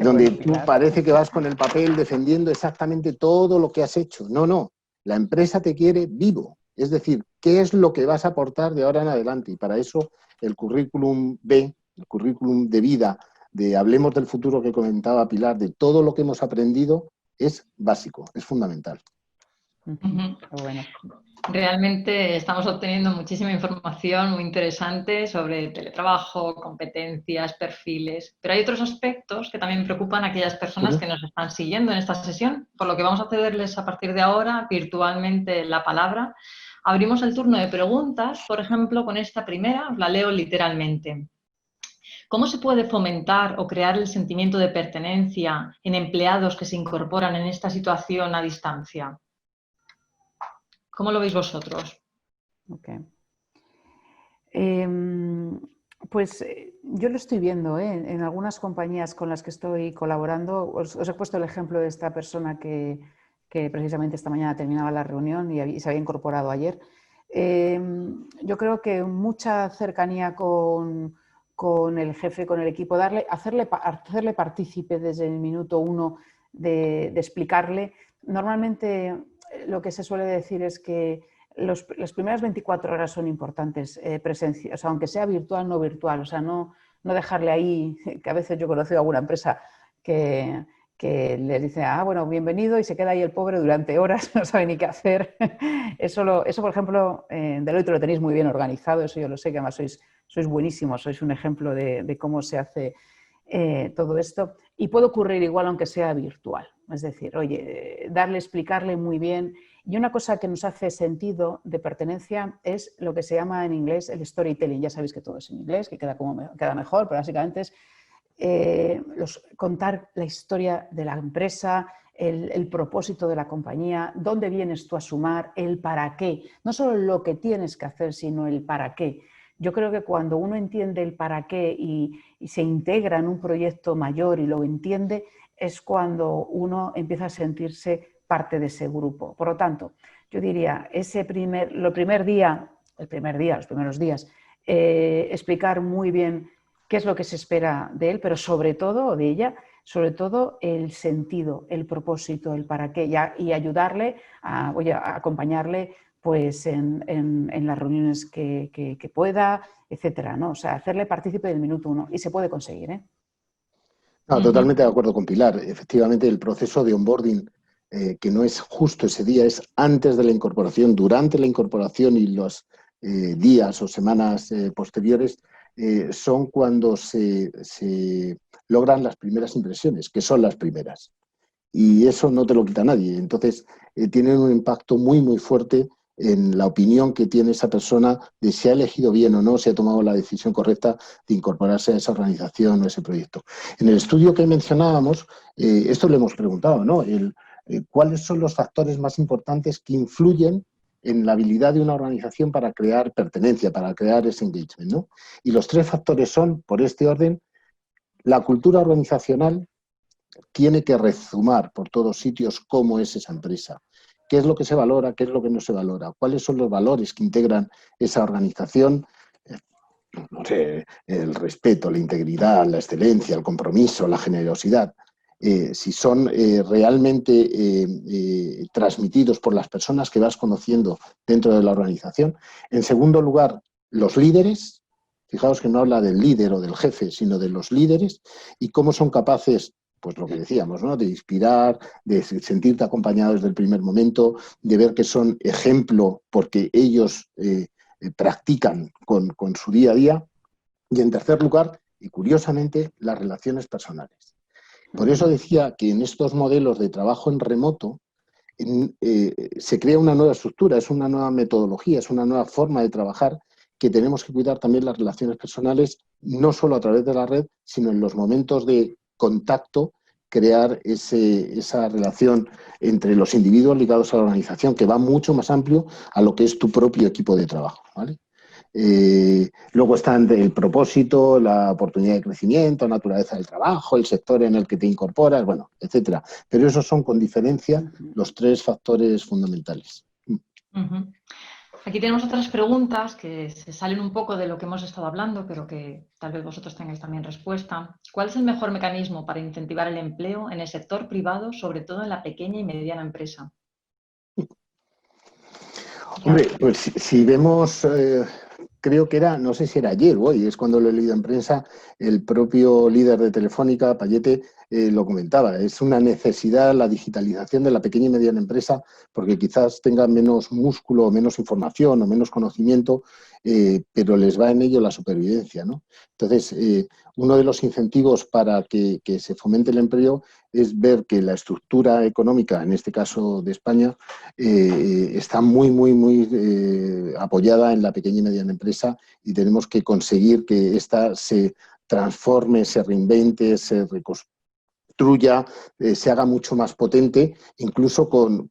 donde Bueno, tú Pilar. parece que vas con el papel defendiendo exactamente todo lo que has hecho. No, no. La empresa te quiere vivo. Es decir, ¿qué es lo que vas a aportar de ahora en adelante? Y para eso el currículum B, el currículum de vida, de Hablemos del Futuro que comentaba Pilar, de todo lo que hemos aprendido, es básico, es fundamental. Bueno. Realmente estamos obteniendo muchísima información muy interesante sobre teletrabajo, competencias, perfiles, pero hay otros aspectos que también preocupan a aquellas personas que nos están siguiendo en esta sesión, por lo que vamos a cederles a partir de ahora virtualmente la palabra. Abrimos el turno de preguntas, por ejemplo, con esta primera, os la leo literalmente. ¿Cómo se puede fomentar o crear el sentimiento de pertenencia en empleados que se incorporan en esta situación a distancia? ¿Cómo lo veis vosotros? Okay. Pues yo lo estoy viendo en algunas compañías con las que estoy colaborando. Os he puesto el ejemplo de esta persona que precisamente esta mañana terminaba la reunión y se había incorporado ayer. Yo creo que mucha cercanía con el jefe, con el equipo, hacerle partícipe desde el minuto 1 de explicarle. Normalmente lo que se suele decir es que las primeras 24 horas son importantes, presencia, o sea, aunque sea virtual, no virtual, o sea, no dejarle ahí, que a veces yo he conocido alguna empresa que le dice, bueno, bienvenido, y se queda ahí el pobre durante horas, no sabe ni qué hacer. Eso por ejemplo, Deloitte lo tenéis muy bien organizado, eso yo lo sé, que además sois buenísimos, sois un ejemplo de cómo se hace todo esto. Y puede ocurrir igual aunque sea virtual, es decir, oye, explicarle muy bien. Y una cosa que nos hace sentido de pertenencia es lo que se llama en inglés el storytelling. Ya sabéis que todo es en inglés, que queda mejor, pero básicamente es contar la historia de la empresa, el propósito de la compañía, dónde vienes tú a sumar, el para qué. No solo lo que tienes que hacer, sino el para qué. Yo creo que cuando uno entiende el para qué y se integra en un proyecto mayor y lo entiende, es cuando uno empieza a sentirse parte de ese grupo. Por lo tanto, yo diría, los primeros días, explicar muy bien qué es lo que se espera de él, pero sobre todo, o de ella, sobre todo el sentido, el propósito, el para qué, y ayudarle, a acompañarle pues en las reuniones que pueda, etcétera, ¿no? O sea, hacerle partícipe del minuto 1 y se puede conseguir, ¿eh? No, totalmente de acuerdo con Pilar. Efectivamente, el proceso de onboarding, que no es justo ese día, es antes de la incorporación, durante la incorporación y los días o semanas posteriores, son cuando se logran las primeras impresiones, que son las primeras. Y eso no te lo quita nadie. Entonces, tienen un impacto muy, muy fuerte en la opinión que tiene esa persona de si ha elegido bien o no, si ha tomado la decisión correcta de incorporarse a esa organización o a ese proyecto. En el estudio que mencionábamos, esto le hemos preguntado, ¿no? ¿Cuáles son los factores más importantes que influyen en la habilidad de una organización para crear pertenencia, para crear ese engagement, ¿no? Y los 3 factores son, por este orden, la cultura organizacional tiene que rezumar por todos sitios cómo es esa empresa. ¿Qué es lo que se valora? ¿Qué es lo que no se valora? ¿Cuáles son los valores que integran esa organización? No sé, el respeto, la integridad, la excelencia, el compromiso, la generosidad. Si son realmente transmitidos por las personas que vas conociendo dentro de la organización. En segundo lugar, los líderes. Fijaos que no habla del líder o del jefe, sino de los líderes y cómo son capaces, pues lo que decíamos, ¿no? De inspirar, de sentirte acompañado desde el primer momento, de ver que son ejemplo porque ellos practican con su día a día. Y en tercer lugar, y curiosamente, las relaciones personales. Por eso decía que en estos modelos de trabajo en remoto se crea una nueva estructura, es una nueva metodología, es una nueva forma de trabajar que tenemos que cuidar también las relaciones personales, no solo a través de la red, sino en los momentos de contacto, crear esa relación entre los individuos ligados a la organización, que va mucho más amplio a lo que es tu propio equipo de trabajo, ¿vale? Luego están el propósito, la oportunidad de crecimiento, la naturaleza del trabajo, el sector en el que te incorporas, bueno, etcétera. Pero esos son, con diferencia, los 3 factores fundamentales. Aquí tenemos otras preguntas que se salen un poco de lo que hemos estado hablando, pero que tal vez vosotros tengáis también respuesta. ¿Cuál es el mejor mecanismo para incentivar el empleo en el sector privado, sobre todo en la pequeña y mediana empresa? Hombre, pues si vemos, creo que era, no sé si era ayer o hoy, es cuando lo he leído en prensa, el propio líder de Telefónica, Payete, lo comentaba. Es una necesidad la digitalización de la pequeña y mediana empresa porque quizás tenga menos músculo, o menos información o menos conocimiento, pero les va en ello la supervivencia, ¿no? Entonces, uno de los incentivos para que se fomente el empleo es ver que la estructura económica, en este caso de España, está muy apoyada en la pequeña y mediana empresa y tenemos que conseguir que ésta se transforme, se reinvente, se reconstruya, se haga mucho más potente, incluso con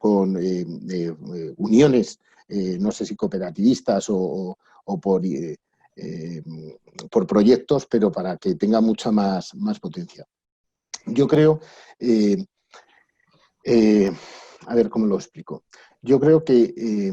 uniones, no sé si cooperativistas o por proyectos, pero para que tenga mucha más potencia. Yo creo, a ver cómo lo explico. Yo creo que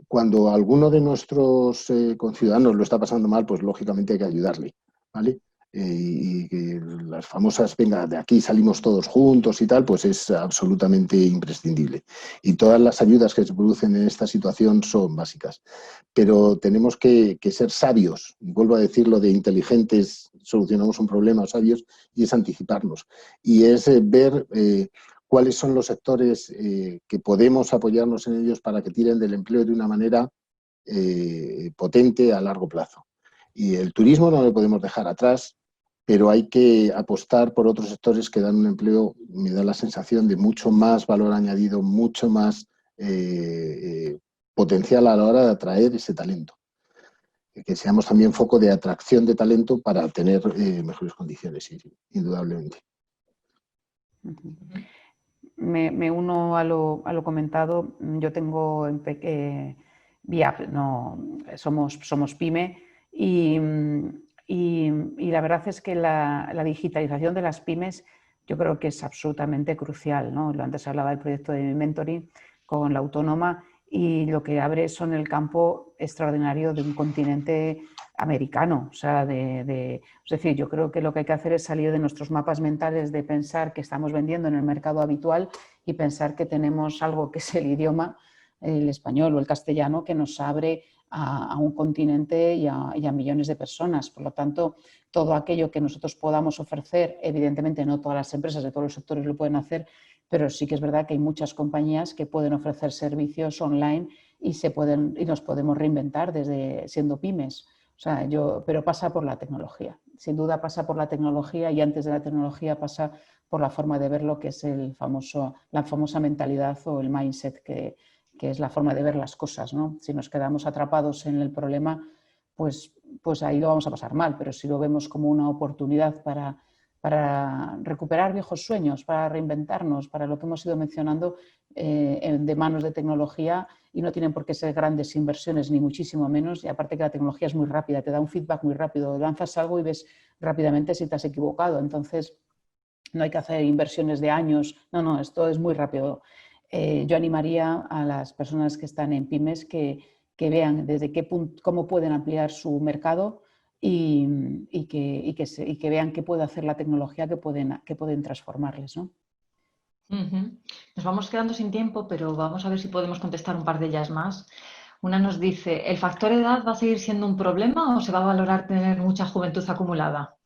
cuando alguno de nuestros conciudadanos lo está pasando mal, pues lógicamente hay que ayudarle, ¿vale? Y que las famosas, venga, de aquí salimos todos juntos y tal, pues es absolutamente imprescindible. Y todas las ayudas que se producen en esta situación son básicas. Pero tenemos que ser sabios, y vuelvo a decirlo de inteligentes, solucionamos un problema, sabios, y es anticiparnos. Y es ver cuáles son los sectores que podemos apoyarnos en ellos para que tiren del empleo de una manera potente a largo plazo. Y el turismo no lo podemos dejar atrás, pero hay que apostar por otros sectores que dan un empleo, me da la sensación de mucho más valor añadido, mucho más potencial a la hora de atraer ese talento. Que seamos también foco de atracción de talento para tener mejores condiciones, sí, indudablemente. Me uno a lo comentado. Yo tengo VIAP, somos pyme y la verdad es que la digitalización de las pymes yo creo que es absolutamente crucial, ¿no? Antes hablaba del proyecto de mentoring con la autónoma y lo que abre son el campo extraordinario de un continente americano. O sea, es decir, yo creo que lo que hay que hacer es salir de nuestros mapas mentales de pensar que estamos vendiendo en el mercado habitual y pensar que tenemos algo que es el idioma, el español o el castellano, que nos abre a un continente y a millones de personas. Por lo tanto, todo aquello que nosotros podamos ofrecer, evidentemente no todas las empresas de todos los sectores lo pueden hacer, pero sí que es verdad que hay muchas compañías que pueden ofrecer servicios online y nos podemos reinventar desde siendo pymes. O sea, pero pasa por la tecnología. Sin duda pasa por la tecnología y antes de la tecnología pasa por la forma de ver lo que es la famosa mentalidad o el mindset que que es la forma de ver las cosas, ¿no? Si nos quedamos atrapados en el problema, pues ahí lo vamos a pasar mal, pero si lo vemos como una oportunidad para recuperar viejos sueños, para reinventarnos, para lo que hemos ido mencionando de manos de tecnología, y no tienen por qué ser grandes inversiones ni muchísimo menos, y aparte que la tecnología es muy rápida, te da un feedback muy rápido, lanzas algo y ves rápidamente si te has equivocado, entonces no hay que hacer inversiones de años, no, esto es muy rápido. Yo animaría a las personas que están en pymes que vean desde qué punto, cómo pueden ampliar su mercado y que vean qué puede hacer la tecnología que pueden transformarles, ¿no? Nos vamos quedando sin tiempo, pero vamos a ver si podemos contestar un par de ellas más. Una nos dice, ¿el factor edad va a seguir siendo un problema o se va a valorar tener mucha juventud acumulada?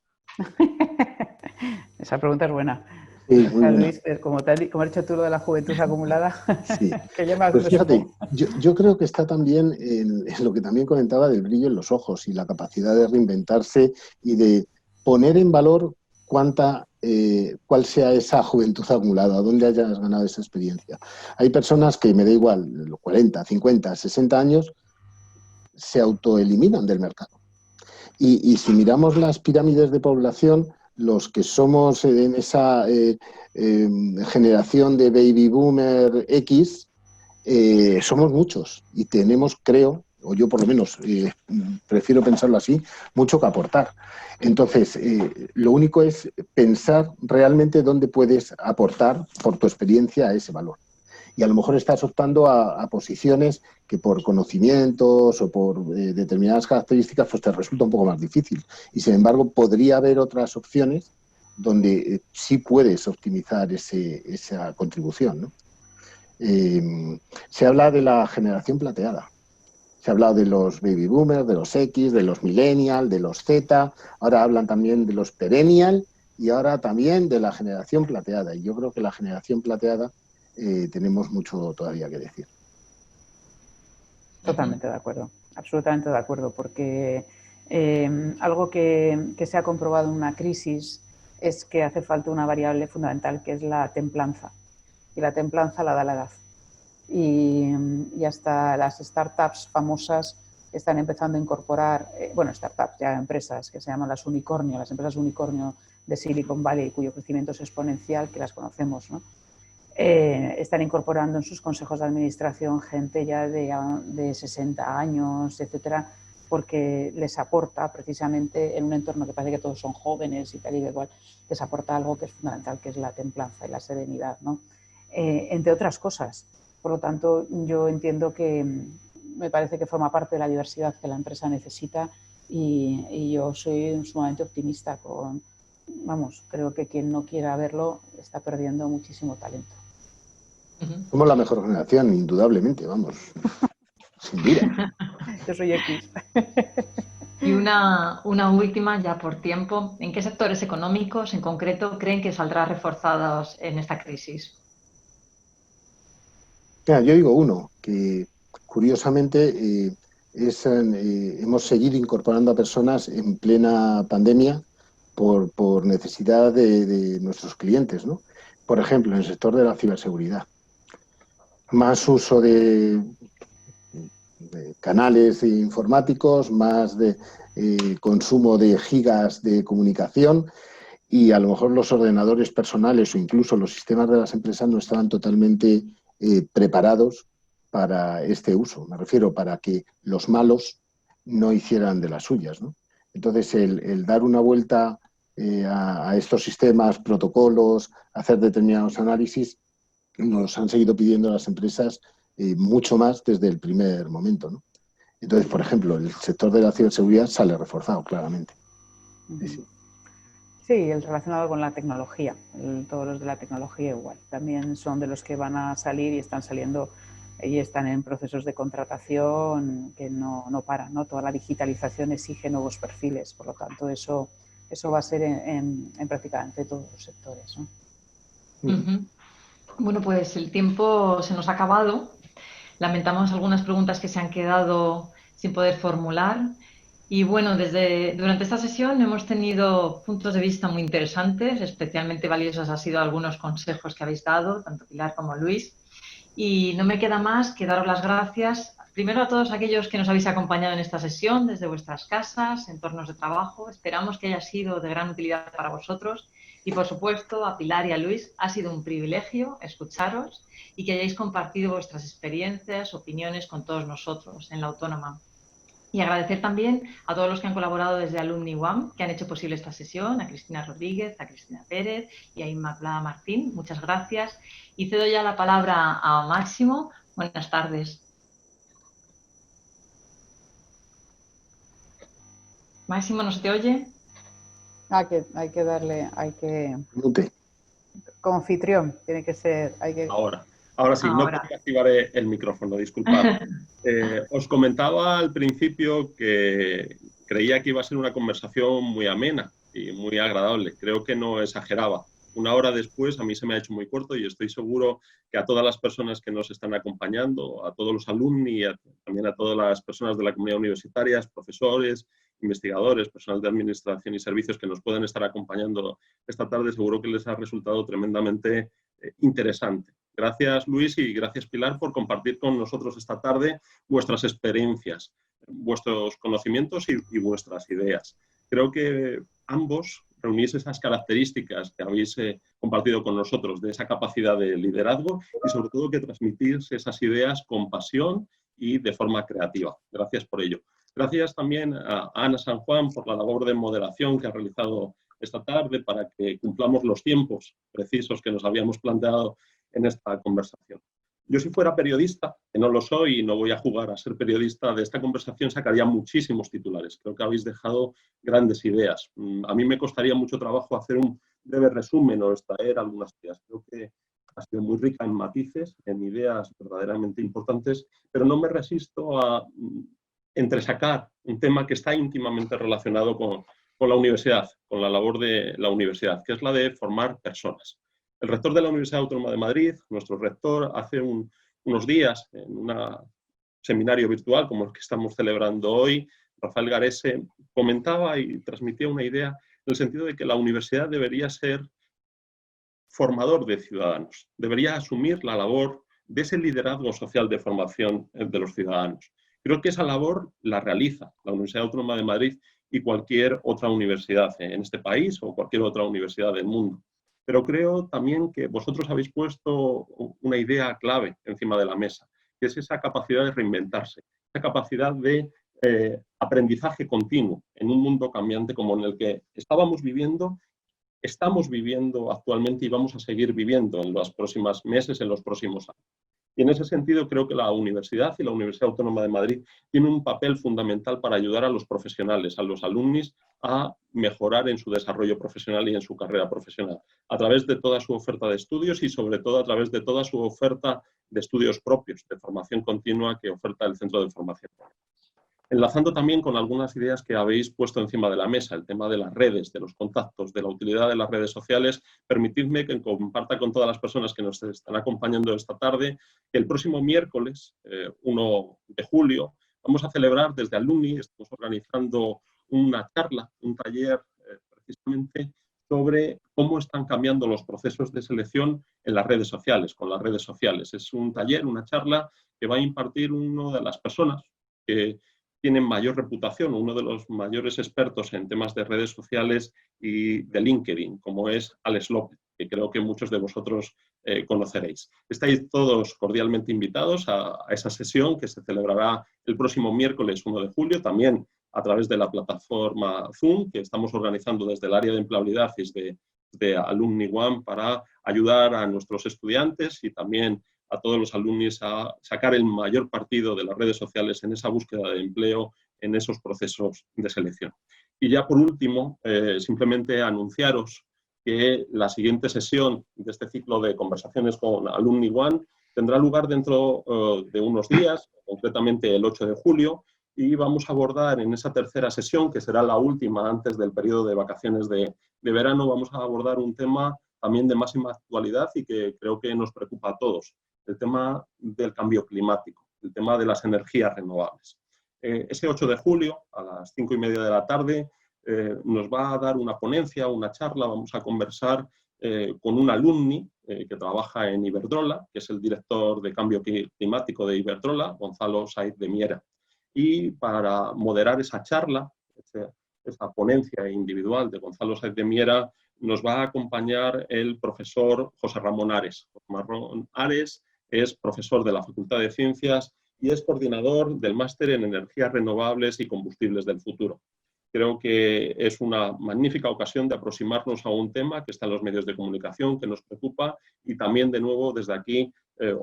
Esa pregunta es buena. Sí, muy buena. Luis, como has dicho tú lo de la juventud acumulada, Sí. que ya me Pues fíjate, yo creo que está también en lo que también comentaba del brillo en los ojos y la capacidad de reinventarse y de poner en valor cuál sea esa juventud acumulada, dónde hayas ganado esa experiencia. Hay personas que, me da igual, los 40, 50, 60 años, se autoeliminan del mercado. Y si miramos las pirámides de población, los que somos en esa generación de baby boomer X, somos muchos y tenemos, creo, o yo por lo menos prefiero pensarlo así, mucho que aportar. Entonces, lo único es pensar realmente dónde puedes aportar por tu experiencia a ese valor. Y a lo mejor estás optando a posiciones que por conocimientos o por determinadas características pues te resulta un poco más difícil. Y sin embargo, podría haber otras opciones donde sí puedes optimizar esa contribución, ¿no? Se habla de la generación plateada. Se ha hablado de los baby boomers, de los X, de los millennials, de los Z. Ahora hablan también de los perennial y ahora también de la generación plateada. Y yo creo que la generación plateada tenemos mucho todavía que decir. Totalmente de acuerdo, absolutamente de acuerdo, porque algo que se ha comprobado en una crisis es que hace falta una variable fundamental que es la templanza. Y la templanza la da la edad. Y hasta las startups famosas están empezando a incorporar, startups, ya empresas que se llaman las empresas unicornio de Silicon Valley, cuyo crecimiento es exponencial, que las conocemos, ¿no? Están incorporando en sus consejos de administración gente ya de 60 años, etcétera, porque les aporta precisamente en un entorno que parece que todos son jóvenes y tal y igual, les aporta algo que es fundamental, que es la templanza y la serenidad, ¿no? Entre otras cosas. Por lo tanto, yo entiendo que me parece que forma parte de la diversidad que la empresa necesita y yo soy sumamente optimista creo que quien no quiera verlo está perdiendo muchísimo talento. Somos la mejor generación, indudablemente, vamos, sin duda. Yo soy X. Y una última, ya por tiempo. ¿En qué sectores económicos en concreto creen que saldrán reforzados en esta crisis? Mira, yo digo uno, que curiosamente hemos seguido incorporando a personas en plena pandemia por necesidad de nuestros clientes, ¿no? Por ejemplo, en el sector de la ciberseguridad. Más uso de canales informáticos, más de consumo de gigas de comunicación y a lo mejor los ordenadores personales o incluso los sistemas de las empresas no estaban totalmente preparados para este uso. Me refiero para que los malos no hicieran de las suyas, ¿no? Entonces, el dar una vuelta a estos sistemas, protocolos, hacer determinados análisis, nos han seguido pidiendo las empresas mucho más desde el primer momento, ¿no? Entonces, por ejemplo, el sector de la ciberseguridad sale reforzado claramente. Sí, el relacionado con la tecnología, todos los de la tecnología igual. También son de los que van a salir y están saliendo y están en procesos de contratación que no paran, ¿no? Toda la digitalización exige nuevos perfiles, por lo tanto eso va a ser en prácticamente todos los sectores, ¿no? Bueno, pues el tiempo se nos ha acabado. Lamentamos algunas preguntas que se han quedado sin poder formular. Y bueno, durante esta sesión hemos tenido puntos de vista muy interesantes, especialmente valiosos han sido algunos consejos que habéis dado, tanto Pilar como Luis. Y no me queda más que daros las gracias, primero a todos aquellos que nos habéis acompañado en esta sesión desde vuestras casas, entornos de trabajo. Esperamos que haya sido de gran utilidad para vosotros. Y, por supuesto, a Pilar y a Luis, ha sido un privilegio escucharos y que hayáis compartido vuestras experiencias, opiniones con todos nosotros en la Autónoma. Y agradecer también a todos los que han colaborado desde Alumni One, que han hecho posible esta sesión, a Cristina Rodríguez, a Cristina Pérez y a Inmaculada Martín. Muchas gracias. Y cedo ya la palabra a Máximo. Buenas tardes. Máximo, ¿no se te oye? Hay que darle, Mute. como anfitrión, tiene que ser, Ahora sí, no Ahora. podía activar el micrófono, disculpad. Os comentaba al principio que creía que iba a ser una conversación muy amena y muy agradable. Creo que no exageraba. Una hora después a mí se me ha hecho muy corto y estoy seguro que a todas las personas que nos están acompañando, a todos los alumni, también a todas las personas de la comunidad universitaria, profesores, investigadores, personal de administración y servicios que nos pueden estar acompañando esta tarde, seguro que les ha resultado tremendamente interesante. Gracias, Luis, y gracias, Pilar, por compartir con nosotros esta tarde vuestras experiencias, vuestros conocimientos y vuestras ideas. Creo que ambos reunís esas características que habéis compartido con nosotros, de esa capacidad de liderazgo y, sobre todo, que transmitís esas ideas con pasión y de forma creativa. Gracias por ello. Gracias también a Ana San Juan por la labor de moderación que ha realizado esta tarde para que cumplamos los tiempos precisos que nos habíamos planteado en esta conversación. Yo, si fuera periodista, que no lo soy y no voy a jugar a ser periodista, de esta conversación sacaría muchísimos titulares. Creo que habéis dejado grandes ideas. A mí me costaría mucho trabajo hacer un breve resumen o extraer algunas ideas. Creo que ha sido muy rica en matices, en ideas verdaderamente importantes, pero no me resisto a entresacar un tema que está íntimamente relacionado con la universidad, con la labor de la universidad, que es la de formar personas. El rector de la Universidad Autónoma de Madrid, nuestro rector, hace unos días, en un seminario virtual como el que estamos celebrando hoy, Rafael Garese, comentaba y transmitía una idea en el sentido de que la universidad debería ser formador de ciudadanos, debería asumir la labor de ese liderazgo social de formación de los ciudadanos. Creo que esa labor la realiza la Universidad Autónoma de Madrid y cualquier otra universidad en este país o cualquier otra universidad del mundo. Pero creo también que vosotros habéis puesto una idea clave encima de la mesa, que es esa capacidad de reinventarse, esa capacidad de aprendizaje continuo en un mundo cambiante como en el que estamos viviendo actualmente y vamos a seguir viviendo en los próximos meses, en los próximos años. Y en ese sentido creo que la universidad y la Universidad Autónoma de Madrid tienen un papel fundamental para ayudar a los profesionales, a los alumnos, a mejorar en su desarrollo profesional y en su carrera profesional, a través de toda su oferta de estudios y sobre todo a través de toda su oferta de estudios propios, de formación continua que oferta el Centro de Formación. Enlazando también con algunas ideas que habéis puesto encima de la mesa, el tema de las redes, de los contactos, de la utilidad de las redes sociales, permitidme que comparta con todas las personas que nos están acompañando esta tarde que el próximo miércoles, 1 de julio, vamos a celebrar desde Alumni, estamos organizando una charla, un taller precisamente sobre cómo están cambiando los procesos de selección en las redes sociales, con las redes sociales. Es un taller, una charla que va a impartir una de las personas que tienen mayor reputación, uno de los mayores expertos en temas de redes sociales y de LinkedIn, como es Alex López, que creo que muchos de vosotros conoceréis. Estáis todos cordialmente invitados a esa sesión que se celebrará el próximo miércoles 1 de julio, también a través de la plataforma Zoom, que estamos organizando desde el área de empleabilidad y de Alumni One para ayudar a nuestros estudiantes y también a todos los alumnos a sacar el mayor partido de las redes sociales en esa búsqueda de empleo, en esos procesos de selección. Y ya por último, simplemente anunciaros que la siguiente sesión de este ciclo de conversaciones con Alumni One tendrá lugar dentro de unos días, concretamente el 8 de julio, y vamos a abordar en esa tercera sesión, que será la última antes del periodo de vacaciones de verano, vamos a abordar un tema también de máxima actualidad y que creo que nos preocupa a todos, el tema del cambio climático, el tema de las energías renovables. Ese 8 de julio, a las 5:30 de la tarde, nos va a dar una ponencia, una charla, vamos a conversar con un alumni que trabaja en Iberdrola, que es el director de cambio climático de Iberdrola, Gonzalo Saiz de Miera. Y para moderar esa charla, esa ponencia individual de Gonzalo Saiz de Miera, nos va a acompañar el profesor José Ramón Ares. José Ramón Ares es profesor de la Facultad de Ciencias y es coordinador del máster en energías renovables y combustibles del futuro. Creo que es una magnífica ocasión de aproximarnos a un tema que está en los medios de comunicación, que nos preocupa, y también, de nuevo, desde aquí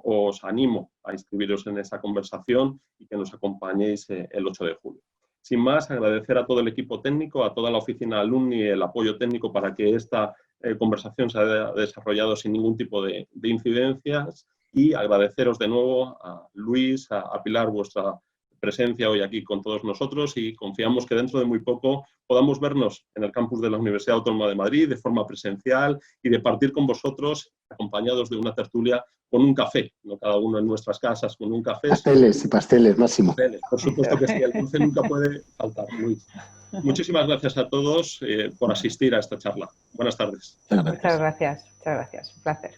os animo a inscribiros en esta conversación y que nos acompañéis el 8 de julio. Sin más, agradecer a todo el equipo técnico, a toda la oficina alumni, el apoyo técnico para que esta conversación se haya desarrollado sin ningún tipo de incidencias, y agradeceros de nuevo a Luis, a Pilar, vuestra presencia hoy aquí con todos nosotros, y confiamos que dentro de muy poco podamos vernos en el campus de la Universidad Autónoma de Madrid de forma presencial y de partir con vosotros acompañados de una tertulia con un café, no cada uno en nuestras casas, con un café. Pasteles y pasteles, Máximo. Pasteles, por supuesto que sí, el dulce nunca puede faltar, Luis. Muchísimas gracias a todos por asistir a esta charla. Buenas tardes. Muchas gracias. Un placer.